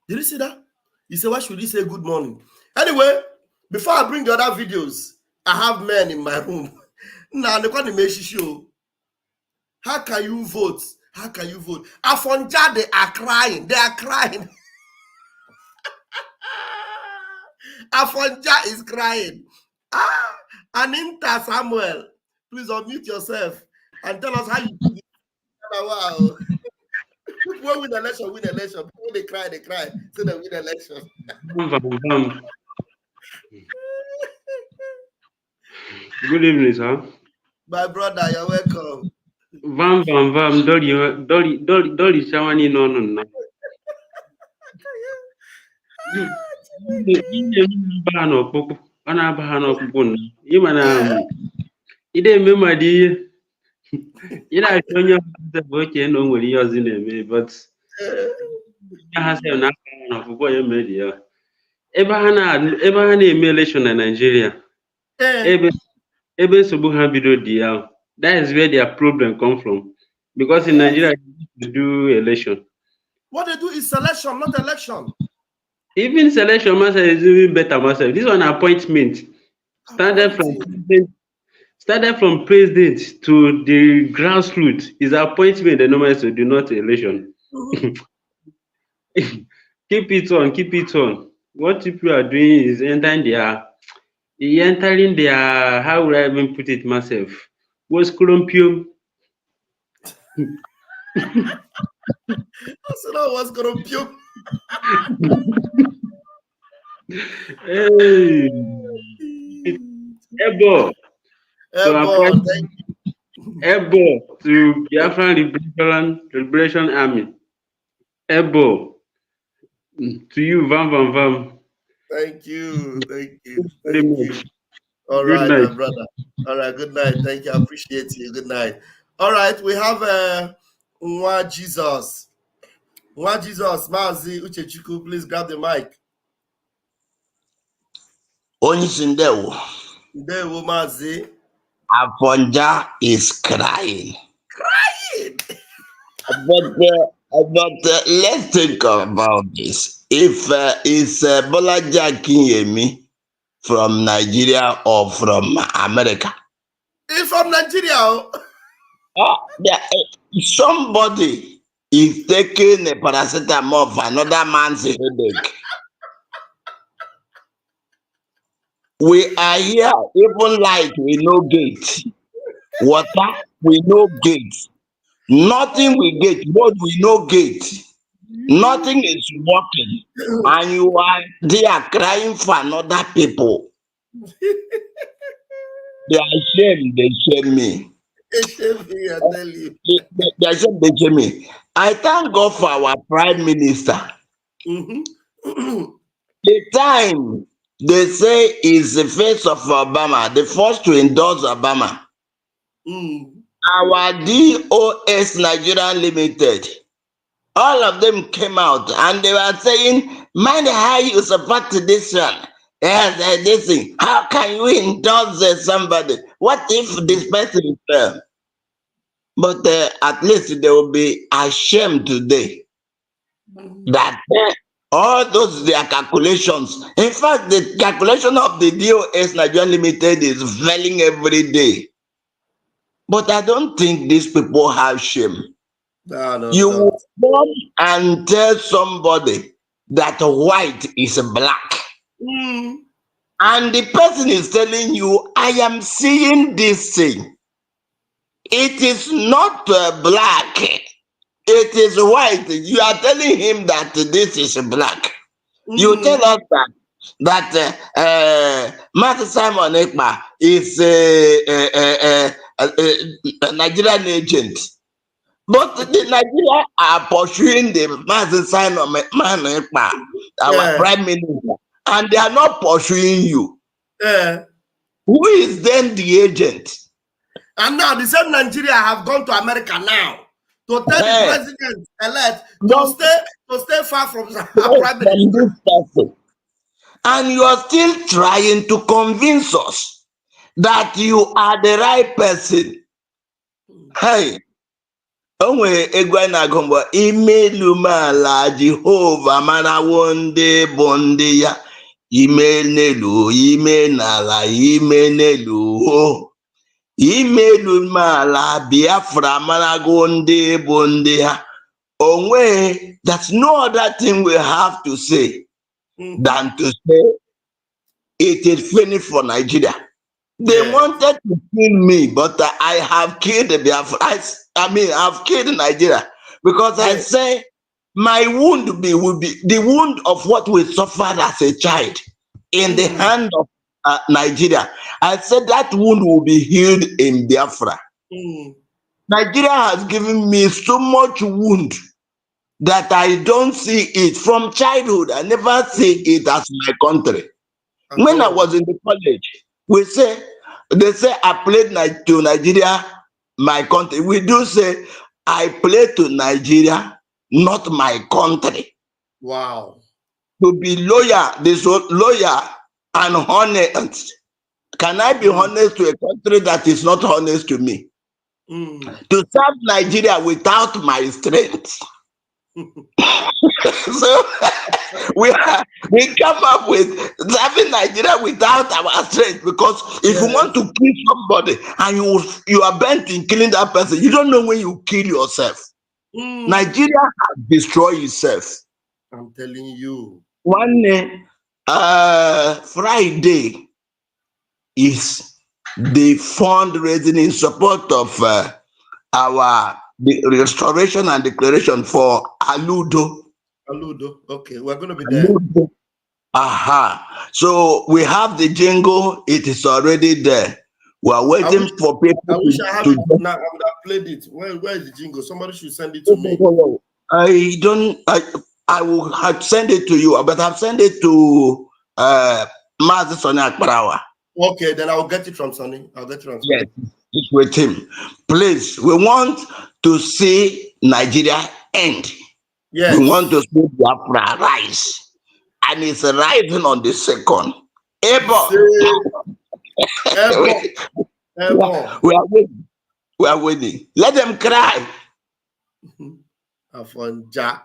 Did you see that? He said, why should he say good morning? Anyway, before I bring the other videos, I have men in my room. Now, they call the show. How can you vote? How can you vote? Afonja, they are crying. They are crying. Afonja is crying. Aninta Samuel, please unmute yourself and tell us how you do this. Wow. People win election, win election. People they cry, so they win election. Good evening, sir. My brother, you're welcome. Vam, Dolly, Shawani, no. Ide remember the you know I show you the work and no one years in a but I have not of boy media. Ever election in Nigeria. Ebe Subuha video deal. That is where their problem come from. Because in Nigeria they do election. What they do is selection, not election. Even selection master is even better myself. This one appointment started from president to the grassroots is appointment the normal to do not election. Keep it on. What people are doing is entering their how would I even put it myself? Was corruption. So that was corruption. Hey, Ebo to Biafra Liberation Army. Ebo to you, Vam. Thank you. Very much. All right, my brother. All right, good night. Thank you. I appreciate you. Good night. All right, we have Nwa Jesus. Mazi Uchechukwu, please grab the mic. Onyisindewo. Ndewo Mazi. Afonja is crying. But let's think about this. If it's Bolaji Akinyemi from Nigeria or from America? It's from Nigeria. Somebody is taking a paracetamol for another man's headache. We are here, even light, we no gate. Water, we no gate. Nothing we get, but we no gate. Nothing is working. And you are there crying for another people. They are ashamed, they shame me. I tell you. They are ashamed, they shame me. I thank God for our Prime Minister. The time they say is the face of Obama, the first to endorse Obama. Our DOS Nigeria Limited, all of them came out and they were saying, mind how you support this one. Yes, this thing. How can you endorse somebody? What if this person fell? But at least they will be ashamed today that all those their calculations. In fact, the calculation of the DOS Nigeria Limited is failing every day. But I don't think these people have shame. No, You will come and tell somebody that white is black. And the person is telling you, I am seeing this thing. It is not black. It is white. You are telling him that this is black. You tell us that Master Simon Ekpa is a Nigerian agent. But the Nigeria are pursuing the Master Simon Ekpa, our Prime Minister, and they are not pursuing you. Who is then the agent? And now the same Nigeria have gone to America now to tell the president elect to stay far from our Prime Minister. And you are still trying to convince us that you are the right person. Hey, onwe egwa na gombo imelu mala Jehovah mana wonde bonde ya ime nelu ime nala ime nelu imelu mala Biafra mana gonde bonde ya onwe. That's no other thing we have to say than to say it is finished for Nigeria. They wanted to kill me, but I have killed the Biafra. I've killed Nigeria because I say my wound will be the wound of what we suffered as a child in the hand of Nigeria. I said that wound will be healed in Biafra. Nigeria has given me so much wound that I don't see it from childhood. I never see it as my country. When I was in the college, they say I played to Nigeria, my country. We do say I played to Nigeria, not my country. Wow. To be loyal and honest. Can I be honest to a country that is not honest to me? To serve Nigeria without my strength. So we come up with serving Nigeria without our strength, because if you want to kill somebody and you are bent in killing that person, you don't know when you kill yourself. Nigeria has destroyed itself. I'm telling you. One Friday is the fundraising in support of the restoration and declaration for Aludo. Okay, we're going to be there. Aha. So we have the jingle. It is already there. We are waiting for people. I wish I had it now. I would have played it. Where is the jingle? Somebody should send it to me. I will have send it to you, but I've sent it to Master Sonny Akbarawa. Okay, then I'll get it from Sonny. Yes, it's with him. Please, we want to see Nigeria end. Yes. We want to see Biafra rise. And it's rising on the second. We are winning. We are winning. Let them cry. Afonja.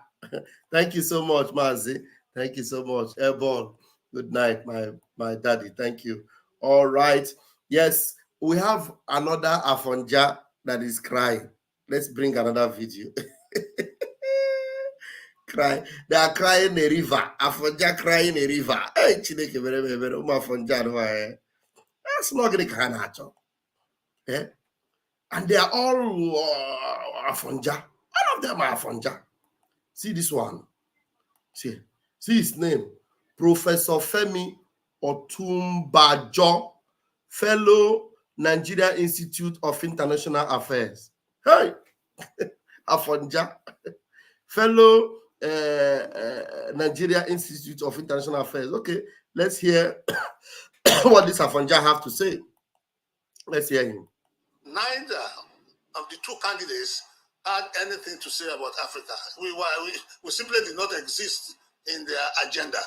Thank you so much, Mazi. Thank you so much. Airborne. Good night, my daddy. Thank you. All right. Yes, we have another Afonja that is crying. Let's bring another video. Cry. They are crying a river. Afonja crying a river. Hey, Chineke mere Afonja no eh. That's not going to cry at eh? And they are all Afonja. All of them are Afonja. See this one. See his name. Professor Femi Otumbajo, Fellow Nigeria Institute of International Affairs. Hey, Afonja, Fellow Nigeria Institute of International Affairs. Okay, let's hear what this Afonja have to say. Let's hear him. Neither of the two candidates had anything to say about Africa. We simply did not exist in their agenda.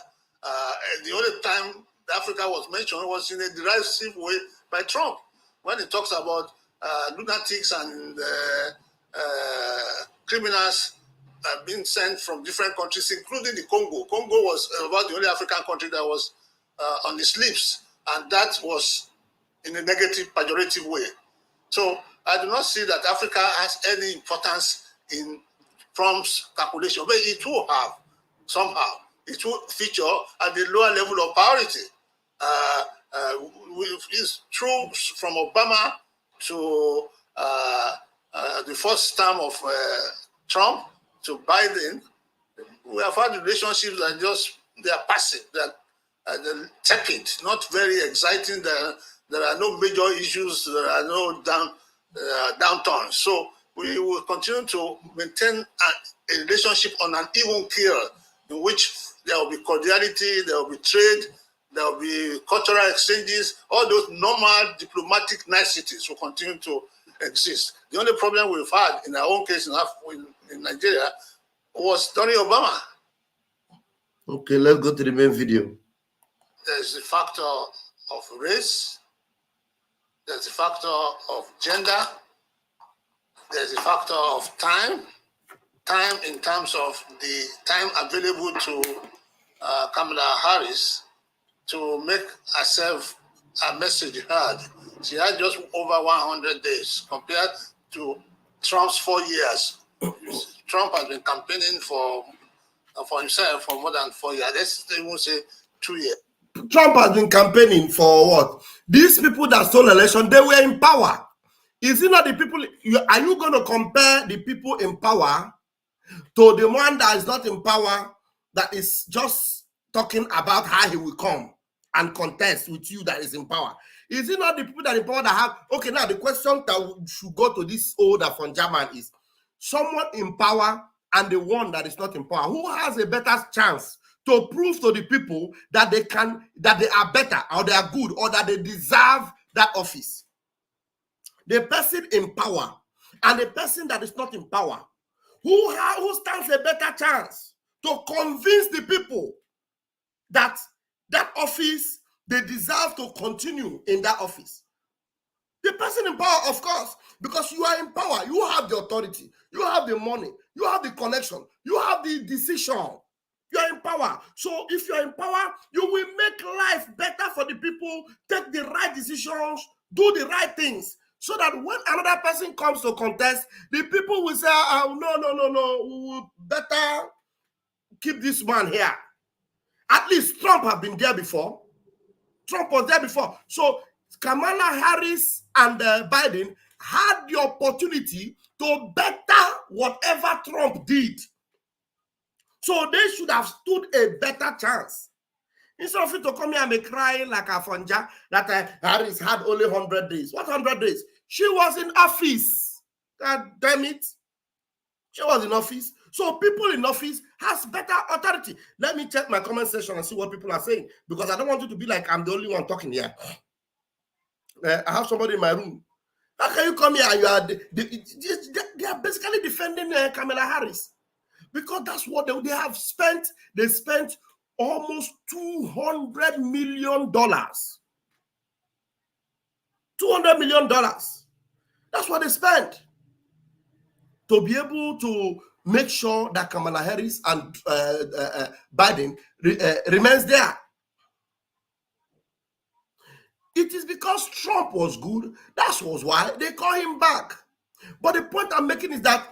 The only time Africa was mentioned was in a derisive way by Trump, when he talks about lunatics and criminals being sent from different countries, including the Congo. Congo was about the only African country that was on his lips, and that was in a negative, pejorative way. So I do not see that Africa has any importance in Trump's calculation, but it will have somehow. It will feature at the lower level of priority. It's true from Obama to the first term of Trump to Biden. We have had relationships that they are passive, they're tepid, not very exciting. There are no major issues, there are no downturns. So we will continue to maintain a relationship on an even keel, in which there will be cordiality, there will be trade, there will be cultural exchanges. All those normal diplomatic niceties will continue to exist. The only problem we've had in our own case in Nigeria was during Obama. Okay, let's go to the main video. There's the factor of race, there's the factor of gender, there's the factor of time in terms of the time available to Kamala Harris to make herself a message heard. She had just over 100 days compared to Trump's 4 years. Trump has been campaigning for himself for more than 4 years. Let's even say 2 years. Trump has been campaigning for what? These people that stole election, they were in power. Is it not the people? Are you going to compare the people in power to the one that is not in power, that is just talking about how he will come and contest with you that is in power? Is it not the people that are in power that have... Okay, now the question that should go to this old Afonja man is someone in power and the one that is not in power. Who has a better chance to prove to the people that they are better, or they are good, or that they deserve that office? The person in power and the person that is not in power, who stands a better chance to convince the people that that office, they deserve to continue in that office? The person in power, of course, because you are in power, you have the authority, you have the money, you have the connection, you have the decision. You are in power. So if you are in power, you will make life better for the people, take the right decisions, do the right things, so that when another person comes to contest, the people will say, oh, no, we will better keep this man here. At least Trump has been there before. Trump was there before. So Kamala Harris and Biden had the opportunity to better whatever Trump did. So they should have stood a better chance. Instead of it to come here and be crying like Afonja that Harris had only 100 days. What 100 days? She was in office. God damn it. She was in office. So people in office has better authority. Let me check my comment section and see what people are saying, because I don't want it to be like I'm the only one talking here. I have somebody in my room. How can you come here and you are... They are basically defending Kamala Harris. Because that's what they have spent. They spent almost $200 million. $200 million. That's what they spent to be able to make sure that Kamala Harris and Biden remains there. It is because Trump was good. That was why they call him back. But the point I'm making is that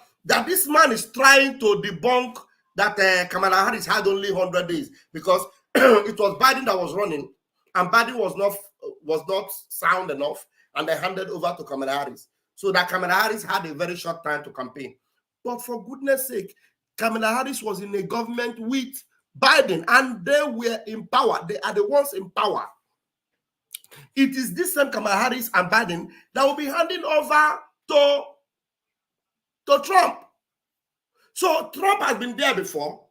this man is trying to debunk that Kamala Harris had only 100 days, because it was Biden that was running, and Biden was not sound enough, and they handed over to Kamala Harris. So that Kamala Harris had a very short time to campaign. But for goodness sake, Kamala Harris was in a government with Biden, and they were in power. They are the ones in power. It is this same Kamala Harris and Biden that will be handing over to Trump. So Trump has been there before.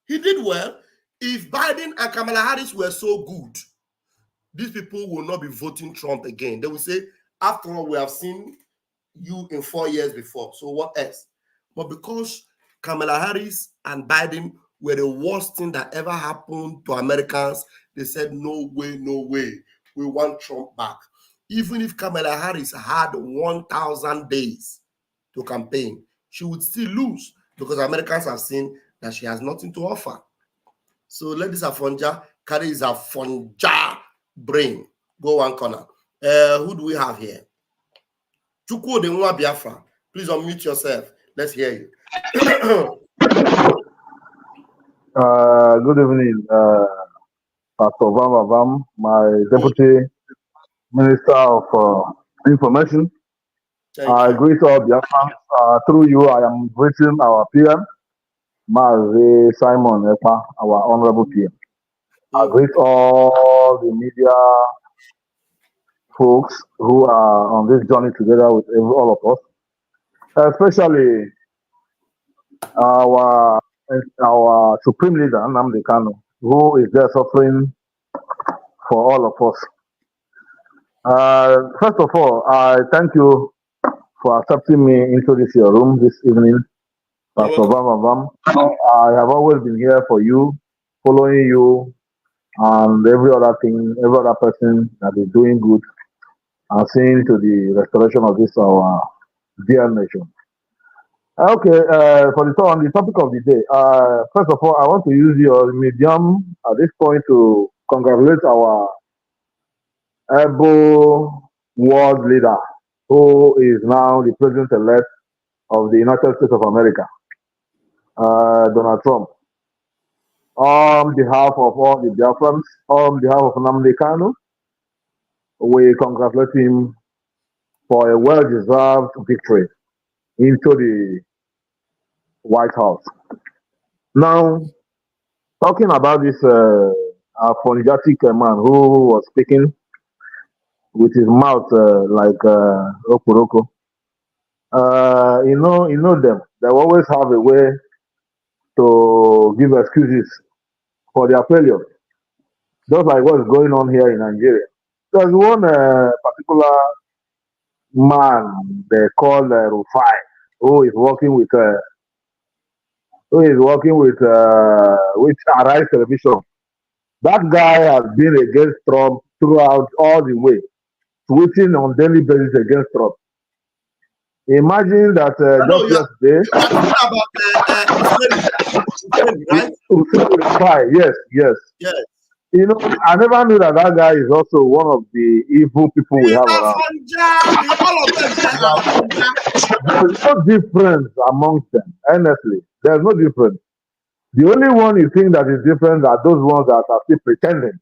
He did well. If Biden and Kamala Harris were so good, these people will not be voting Trump again. They will say, after all, we have seen you in 4 years before. So what else? But because Kamala Harris and Biden were the worst thing that ever happened to Americans, they said, no way, no way. We want Trump back. Even if Kamala Harris had 1,000 days to campaign, she would still lose because Americans have seen that she has nothing to offer. So let this Afonja carry his Afonja brain. Go one corner. Who do we have here? Chukwu Denwa Biafra. Please unmute yourself. Let's hear you. Good evening, Pastor Vam, my Deputy Minister of Information. I greet all Biafrans. Through you, I am greeting our PM, Mazi Simon Ekpa, our Honorable PM. I greet all the media folks who are on this journey together with all of us, especially our Supreme Leader, Nnamdi Kanu, who is there suffering for all of us. First of all, I thank you for accepting me into this your room this evening, Pastor Vam. I have always been here for you, following you, and every other person that is doing good and seeing to the restoration of this our dear nation. Okay, on the topic of the day, first of all, I want to use your medium at this point to congratulate our able world leader, who is now the president-elect of the United States of America, Donald Trump. On behalf of all the Biafrans, on behalf of Nnamdi Kanu, we congratulate him for a well-deserved victory into the White House. Now, talking about this apologetic man who was speaking with his mouth like Okuroko, you know them. They always have a way to give excuses for their failure, just like what's going on here in Nigeria. There's one particular man they call Rufai, who is working with Arise Television. That guy has been against Trump throughout all the way, tweeting on daily basis against Trump. Imagine that just yesterday. Right? Yes. You know, I never knew that guy is also one of the evil people we have around. There's no difference amongst them, honestly. There's no difference. The only one you think that is different are those ones that are still pretending.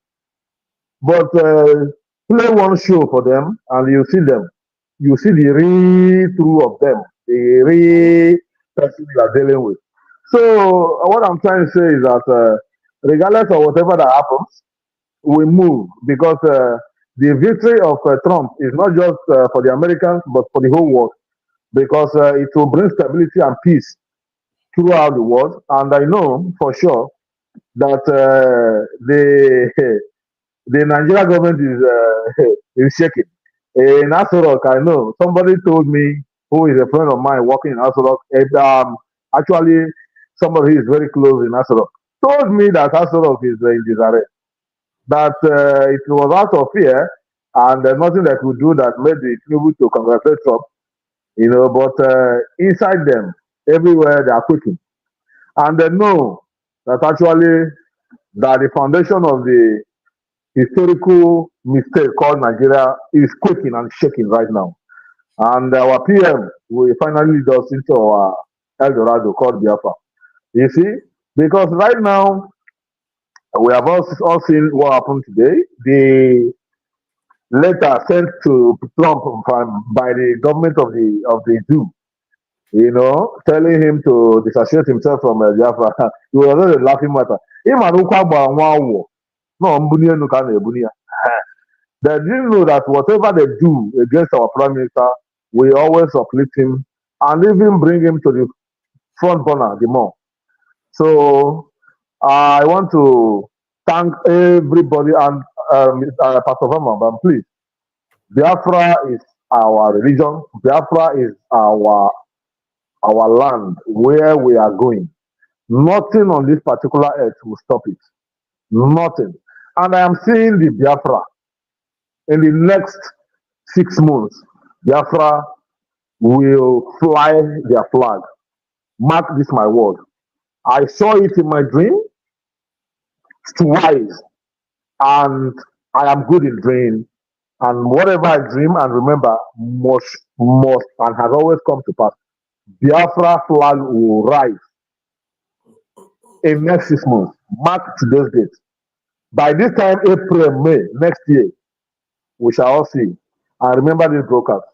But play one show for them and you see them. You see the real through of them, the real person you are dealing with. So what I'm trying to say is that regardless of whatever that happens, we move because the victory of Trump is not just for the Americans but for the whole world, because it will bring stability and peace throughout the world. And I know for sure that the Nigerian government is shaking. In Asorok, I know somebody told me, who is a friend of mine working in Asorok, actually somebody who is very close in Asorok, told me that Asorok is in disarray. That it was out of fear and nothing they could do that made the people to congratulate Trump, you know, but inside them, everywhere they are quaking. And they know that actually that the foundation of the historical mistake called Nigeria is quaking and shaking right now. And our PM will finally lead us into our El Dorado called Biafra. You see, because right now, we have all seen what happened today. The letter sent to Trump by the government of the Jew telling him to disassociate himself from Biafra. He was already laughing matter. Him and Ukwagba no Mbuniya no can Ebuniya. They didn't know that whatever they do against our Prime Minister, we always uplift him and even bring him to the front corner the more. So I want to thank everybody and Pastor Verma, please. Biafra is our religion. Biafra is our land where we are going. Nothing on this particular earth will stop it. Nothing. And I am seeing the Biafra in the next 6 months. Biafra will fly their flag. Mark this my word. I saw it in my dream twice, and I am good in dream. And whatever I dream and remember must and has always come to pass. Biafra flag will rise in next 6 months. Mark today's date. By this time, April, May next year, we shall all see. And remember this broadcast.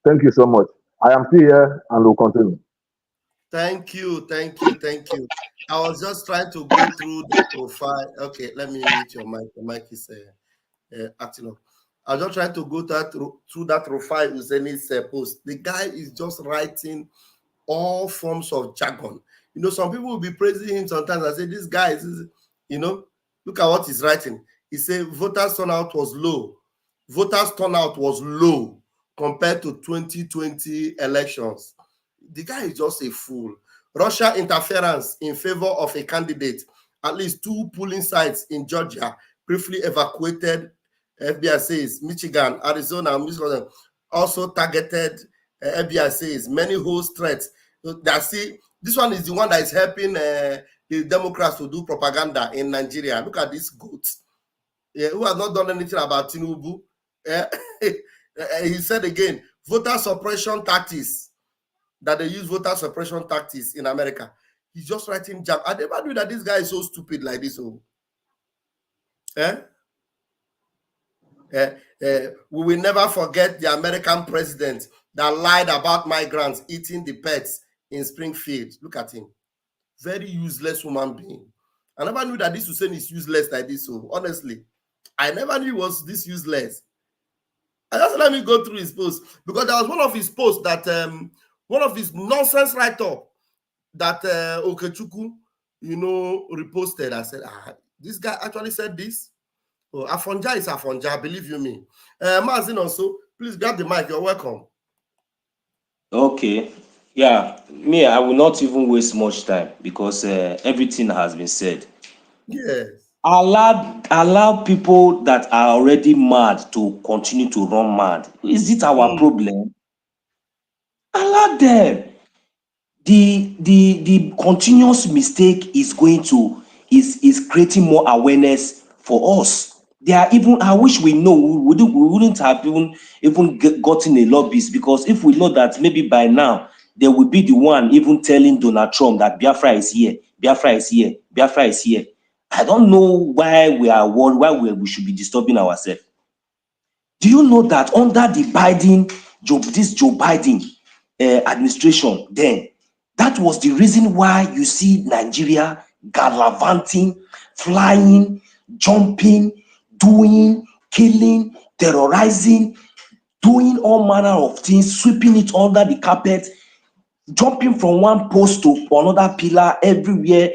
Thank you so much. I am still here and will continue. Thank you. I was just trying to go through the profile. Okay, let me mute your mic. The mic is acting up. I was just trying to go through that profile Uzeni's post. The guy is just writing all forms of jargon. Some people will be praising him sometimes. I say, this guy is, look at what he's writing. He said voters turnout was low. Voters turnout was low compared to 2020 elections. The guy is just a fool. Russia interference in favor of a candidate. At least 2 polling sites in Georgia briefly evacuated. FBI says Michigan, Arizona, Michigan also targeted. FBI says many host threats. This one is the one that is helping the Democrats to do propaganda in Nigeria. Look at this goat. Who has not done anything about Tinubu. He said again, voter suppression tactics. That they use voter suppression tactics in America. He's just writing jam. I never knew that this guy is so stupid like this. We will never forget the American president that lied about migrants eating the pets in Springfield. Look at him. Very useless human being. I never knew that this Hussein is useless like this. So honestly, I never knew he was this useless. And just let me go through his post, because there was one of his posts that one of his nonsense write-up that Okechukwu, reposted. I said, this guy actually said this. Oh, Afonja is Afonja, believe you me. Mazin also, please grab the mic. You're welcome. Okay. Yeah, me, I will not even waste much time because everything has been said. Yes. Allow people that are already mad to continue to run mad. Is it our problem? Allow them. The continuous mistake is going to is creating more awareness for us. They are even, I wish we know, we wouldn't have even gotten a lobbyist, because if we know that maybe by now they will be the one even telling Donald Trump that Biafra is here, Biafra is here, Biafra is here. I don't know why we are worried, why we should be disturbing ourselves. Do you know that under the Joe Biden administration, then that was the reason why you see Nigeria gallivanting, flying, jumping, doing, killing, terrorizing, doing all manner of things, sweeping it under the carpet, jumping from one post to another pillar everywhere,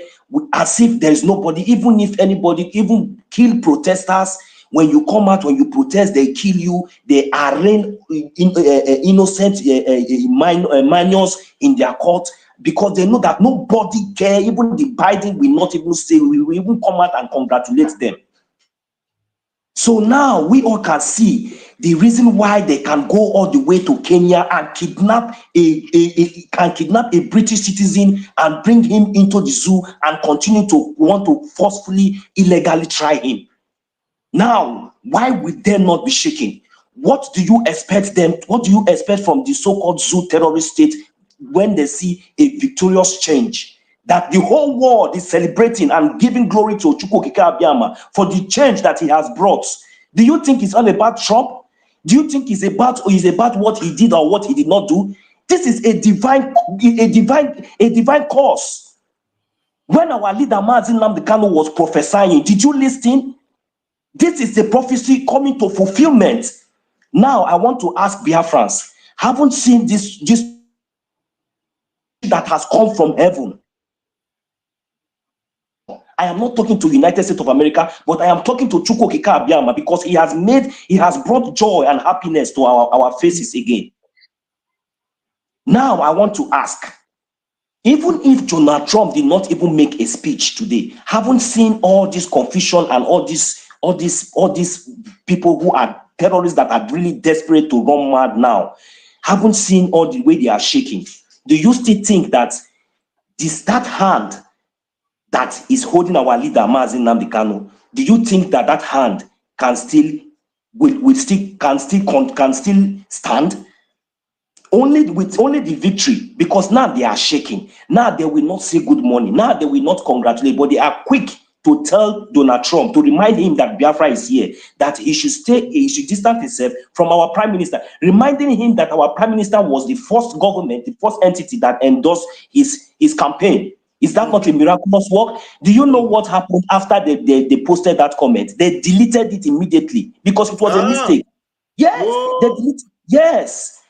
as if there is nobody. Even if anybody even kill protesters, when you come out, when you protest, they kill you. They arraign innocent minors in their court, because they know that nobody care. Even the Biden will not even say, we will even come out and congratulate them. So now we all can see the reason why they can go all the way to Kenya and kidnap a British citizen and bring him into the zoo and continue to want to forcefully, illegally try him. Now, why would they not be shaken? What do you expect them? What do you expect from the so-called zoo terrorist state when they see a victorious change? That the whole world is celebrating and giving glory to Chukwuokike Abiyama for the change that he has brought. Do you think it's all about Trump? Do you think it's about what he did or what he did not do? This is a divine cause. When our leader Mazi Nnamdi Kanu was prophesying, did you listen? This is a prophecy coming to fulfillment. Now I want to ask Biafrans, haven't seen this that has come from heaven? I am not talking to United States of America, but I am talking to Chukwu Okike Abiama, because he has brought joy and happiness to our faces again. Now I want to ask, even if Donald Trump did not even make a speech today, haven't seen all this confusion and all these people who are terrorists that are really desperate to run mad now, haven't seen all the way they are shaking? Do you still think that that hand that is holding our leader Mazi Nnamdi Kanu, do you think that hand can still stand? Only the victory, because now they are shaking. Now they will not say good morning. Now they will not congratulate, but they are quick to tell Donald Trump, to remind him that Biafra is here, that he should distance himself from our prime minister, reminding him that our prime minister was the first government, the first entity that endorsed his campaign. Is that not a miraculous work? Do you know what happened after they posted that comment? They deleted it immediately because it was a mistake. Yes,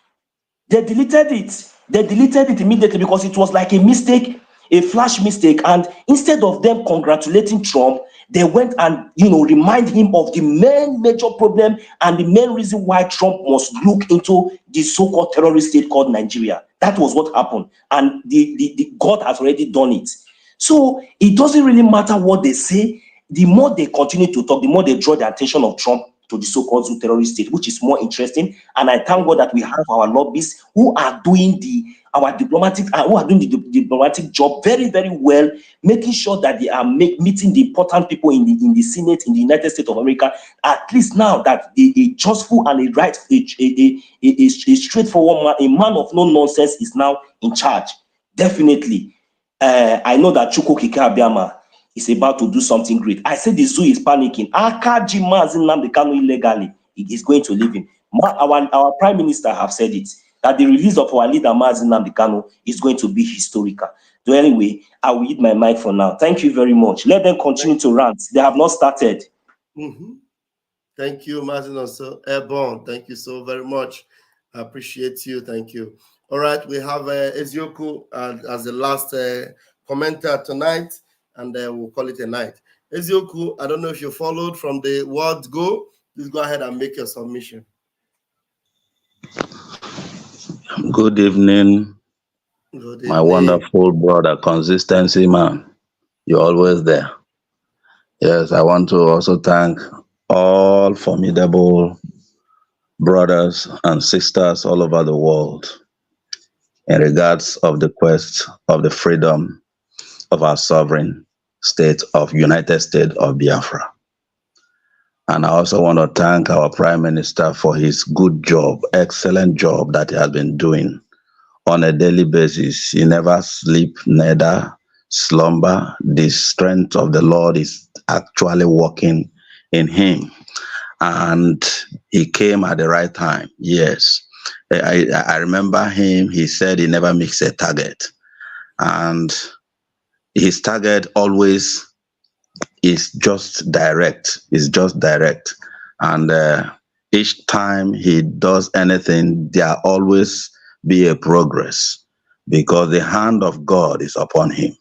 they deleted it. They deleted it immediately because it was like a mistake, a flash mistake. And instead of them congratulating Trump, they went and remind him of the main major problem and the main reason why Trump must look into the so-called terrorist state called Nigeria. That was what happened, and the God has already done it. So it doesn't really matter what they say. The more they continue to talk, the more they draw the attention of Trump to the so-called terrorist state, which is more interesting. And I thank God that we have our lobbyists who are doing the diplomatic job very, very well, making sure that they are meeting the important people in the Senate in the United States of America. At least now that a justful and a straightforward man, a man of no nonsense, is now in charge. Definitely, I know that Chukwu Okike Abiama is about to do something great. I said the zoo is panicking. Akaji Mazi Nnamdi Kanu illegally, he is going to leave him. Our prime minister have said it, that the release of our leader Mazi Nnamdi Kanu is going to be historical. So anyway, I will eat my mic for now. Thank you very much. Let them continue to rant. They have not started. Thank you, Mazi also. Airborne, thank you so very much. I appreciate you. Thank you. All right, we have Ezioku as the last commenter tonight, and we'll call it a night. Ezioku, I don't know if you followed from the word go. Please go ahead and make your submission. Good evening, my wonderful brother, Consistency man. You're always there. Yes, I want to also thank all formidable brothers and sisters all over the world in regards of the quest of the freedom of our sovereign state of United States of Biafra. And I also want to thank our Prime Minister for his good job, excellent job that he has been doing on a daily basis. He never sleep, neither slumber. The strength of the Lord is actually working in him. And he came at the right time. Yes. I remember him, he said he never makes a target. And his target always is just direct. It's just direct. And each time he does anything, there always be a progress because the hand of God is upon him.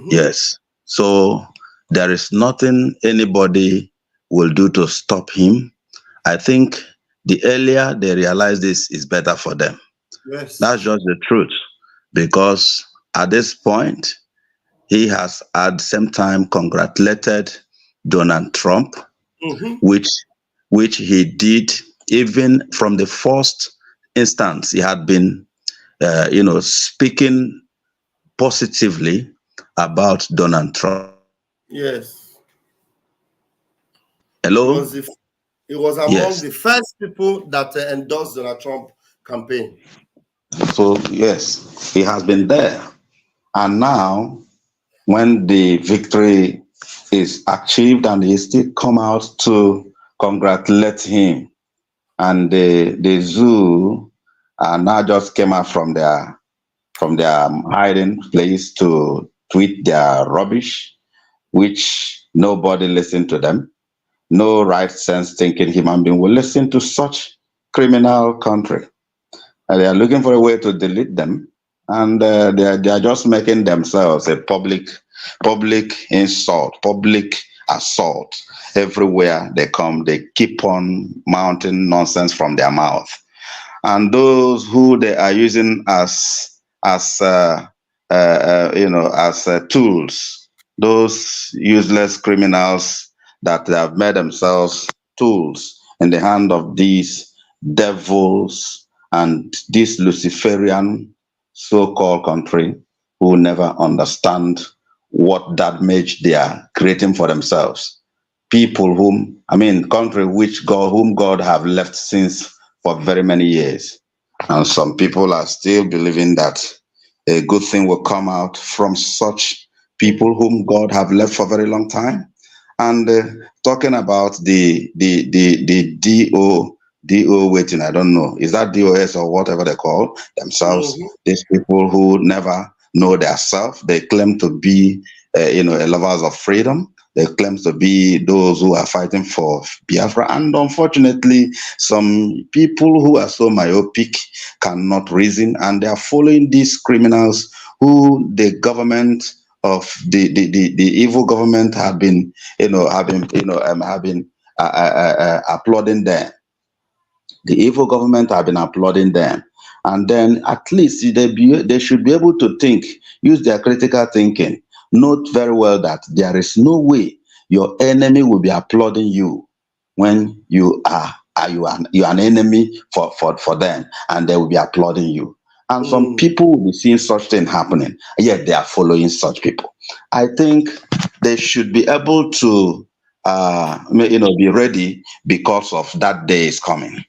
Yes. So there is nothing anybody will do to stop him. I think the earlier they realize this is better for them. Yes. That's just the truth. Because at this point, he has at the same time congratulated Donald Trump, which he did even from the first instance. He had been, speaking positively about Donald Trump. Yes. Hello? It was among the first people that endorsed Donald Trump campaign. So, yes, he has been there. And now, when the victory is achieved and he still come out to congratulate him, and the zoo now just came out from their hiding place to tweet their rubbish, which nobody listened to them. No right sense thinking human being will listen to such criminal country. They are looking for a way to delete them, and they are just making themselves a public insult, public assault. Everywhere they come, they keep on mounting nonsense from their mouth. And those who they are using as tools, those useless criminals that they have made themselves tools in the hand of these devils and this Luciferian so-called country, who never understand what damage they are creating for themselves. People country whom God have left since for very many years. And some people are still believing that a good thing will come out from such people whom God have left for a very long time. And talking about the DO waiting, I don't know, is that DOS or whatever they call themselves? These people who never know their self, they claim to be lovers of freedom. They claim to be those who are fighting for Biafra. And unfortunately, some people who are so myopic cannot reason, and they are following these criminals who the government of the evil government have been applauding them. The evil government have been applauding them. And then at least they should be able to think, use their critical thinking. Note very well that there is no way your enemy will be applauding you when you are an enemy for them, and they will be applauding you. And some people will be seeing such thing happening, yet they are following such people. I think they should be able to be ready, because of that day is coming.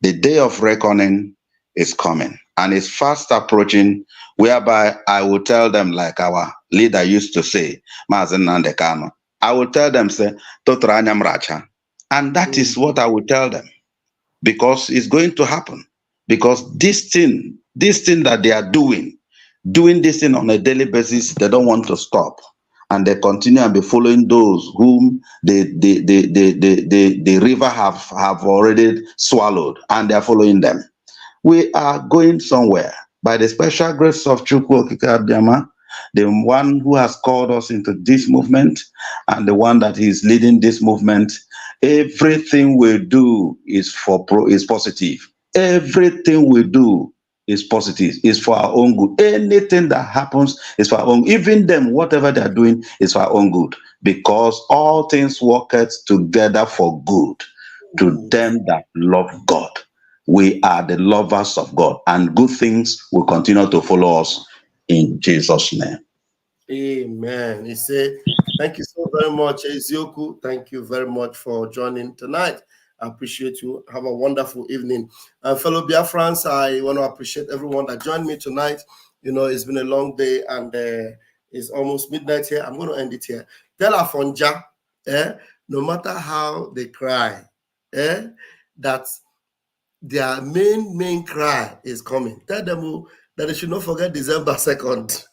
The day of reckoning is coming, and it's fast approaching, whereby I will tell them, like our leader used to say, Mazen Nandekano, I will tell them, say, Totranyam Racha. And that is what I will tell them, because it's going to happen. Because this thing that they are doing this thing on a daily basis, they don't want to stop. And they continue and be following those whom the river have already swallowed, and they are following them. We are going somewhere by the special grace of Chukwu Okike Abiyama, the one who has called us into this movement, and the one that is leading this movement. Everything we do is positive. Everything we do is positive, is for our own good. Anything that happens is for our own. Even them, whatever they are doing is for our own good, because all things work together for good to them that love God. We are the lovers of God, and good things will continue to follow us in Jesus' name. Amen. He said, thank you so very much, Ezioku. Thank you very much for joining tonight. I appreciate you. Have a wonderful evening. Fellow Biafrans, I want to appreciate everyone that joined me tonight. It's been a long day, and it's almost midnight here. I'm going to end it here. Tell Afonja, no matter how they cry, that their main cry is coming. Tell them that they should not forget December 2nd.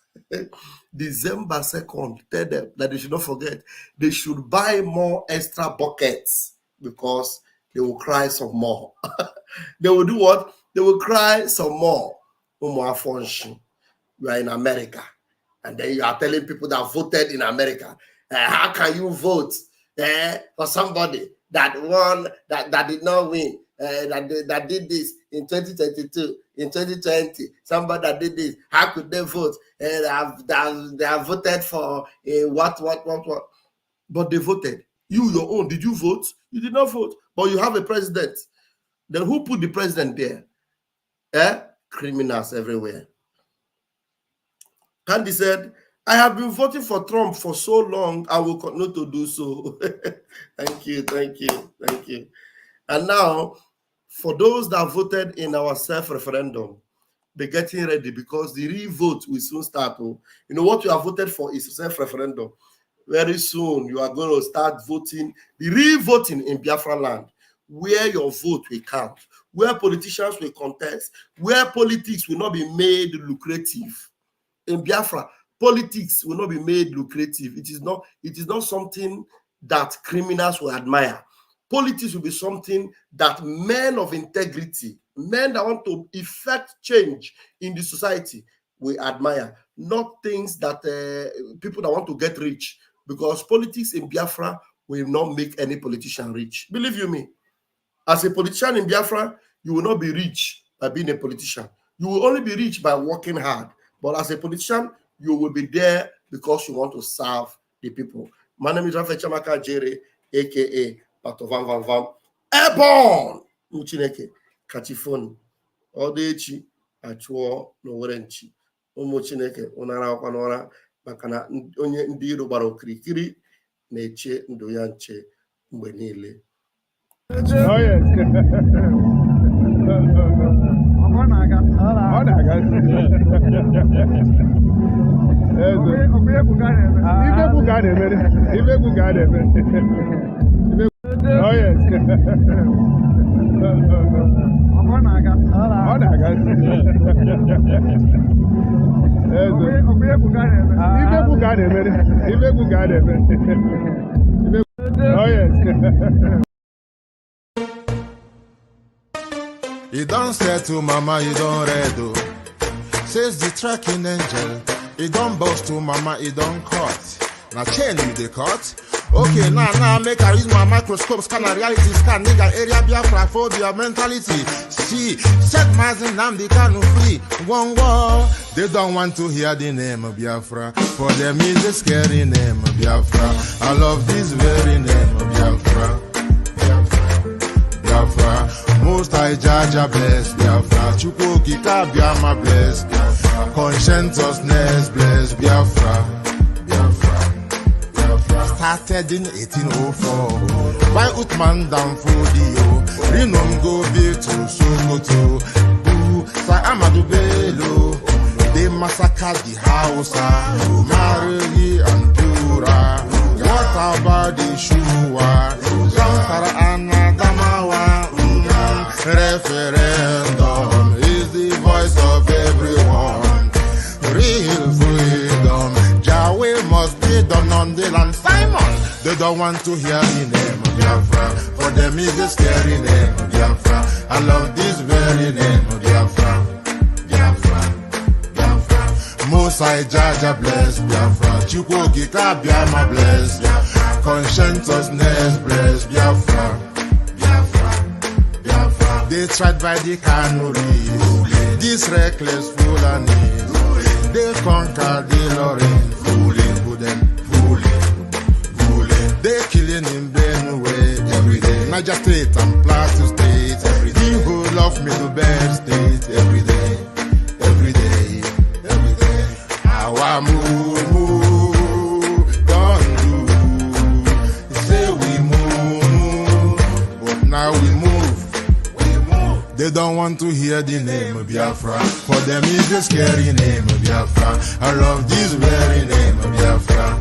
December 2nd. Tell them that they should not forget. They should buy more extra buckets, because they will cry some more. They will do what? They will cry some more. Afonja, you are in America, and then you are telling people that voted in America, how can you vote for somebody that won, that did not win, that did this in 2022, in 2020, somebody that did this, how could they vote? They have voted for what? But they voted. You, your own, did you vote? You did not vote, but you have a president. Then who put the president there? Criminals everywhere. Candy said, I have been voting for Trump for so long, I will continue to do so. Thank you. And now, for those that voted in our self-referendum, they're getting ready, because the re-vote will soon start. What you have voted for is self-referendum. Very soon, you are going to start voting, the re-voting in Biafra land, where your vote will count, where politicians will contest, where politics will not be made lucrative. In Biafra, politics will not be made lucrative. It is not something that criminals will admire. Politics will be something that men of integrity, men that want to effect change in the society will admire, not things that people that want to get rich, because politics in Biafra will not make any politician rich. Believe you me, as a politician in Biafra, you will not be rich by being a politician. You will only be rich by working hard. But as a politician, you will be there because you want to serve the people. My name is Rafael Chamaka Jere, aka Pato Van Van Van. Airborne! Muchineke, Kachifoni, Odechi, Achuo, Nowerenchi. Umuchineke, Unara Wanora, Makana, Onye Ndiro Baro Krikiri, Neche, Ndoyanche, Mbenile. Oh, yes. You don't say to mama, you don't redo. Says the tracking angel. You don't boast to mama, you don't cut. Now chain you the cut. Okay, now make I use my microscope, scan a reality, scan nigga area Biafra phobia mentality. See, set my name the can free. One war. They don't want to hear the name of Biafra. For them is a scary name of Biafra. I love this very name of Biafra. Biafra. Most I Jaja bless Biafra. Chukwuki Kabiama bless Biafra. Conscientiousness bless Biafra. Biafra. Biafra. Started in 1804 by Uthman Danfodio. Rinom go be to Sokoto. Sa Amadou Bello. They massacred the Hausa, Marili and Pura. What about the Shua? Zamfara and Adamawa. Referendum is the voice of everyone. Real freedom, Yahweh must be done on the land. Simon, they don't want to hear the name of Biafra. For them is a scary name of Biafra. I love this very name of Biafra. Biafra, Biafra. Mosai Jaja bless Biafra. Chukwuki Kabiama bless Biafra. Conscientiousness bless Biafra. They tried by the canories, this reckless Fulanis. They conquered the Lorraine, fooling. They killing in Benue every day. Niger State and Plateau State every day. The whole of Middle Belt State every day. Our move, don't do. Say we move, but now we move. They don't want to hear the name of Biafra. For them is the scary name of Biafra. I love this very name of Biafra.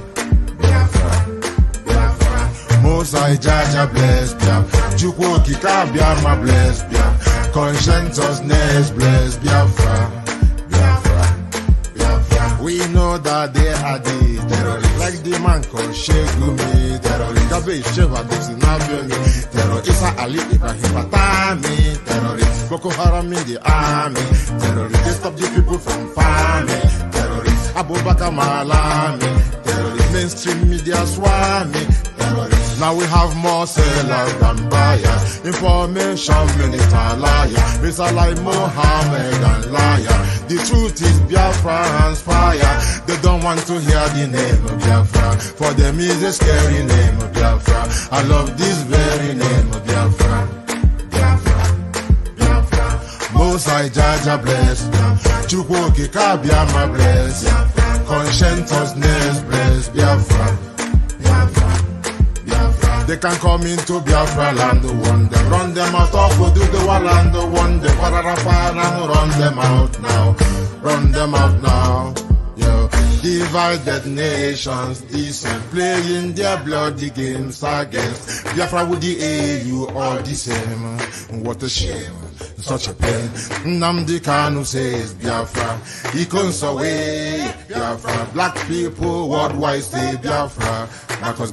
Biafra, Biafra. Mosai Jaja bless Biafra. Chukwuki Kabiama bless Biafra. Conscientiousness bless Biafra. Biafra, Biafra. We know that they are the terrorists. Like the man called Shegumi, terrorist. Gabe Sheva Dixinabioni, terrorist. Isa Ali Ibrahim Patami, terrorist. Boko Haram in the army, terrorists. They stop the people from farming, terrorists. Abubakar Malami, terrorists. Mainstream media swami, terrorists. Now we have more sellers than buyers. Information minister liar. Mr. like Mohammed and liar. The truth is Biafra hands fire. They don't want to hear the name of Biafra. For them is a scary name of Biafra. I love this very name of Biafra. Mosai Jaja bless, Chukwuki Kabiama bless, Conscientiousness bless Biafra. They can come into Biafra land, one them run them out of do the land, one them run them out now. Yo, divided nations, decent, playing their bloody games against Biafra with the AU all the same. What a shame. such a pain. Nnamdi Kanu says Biafra, Ikonsawe Biafra. Black people worldwide say Biafra, because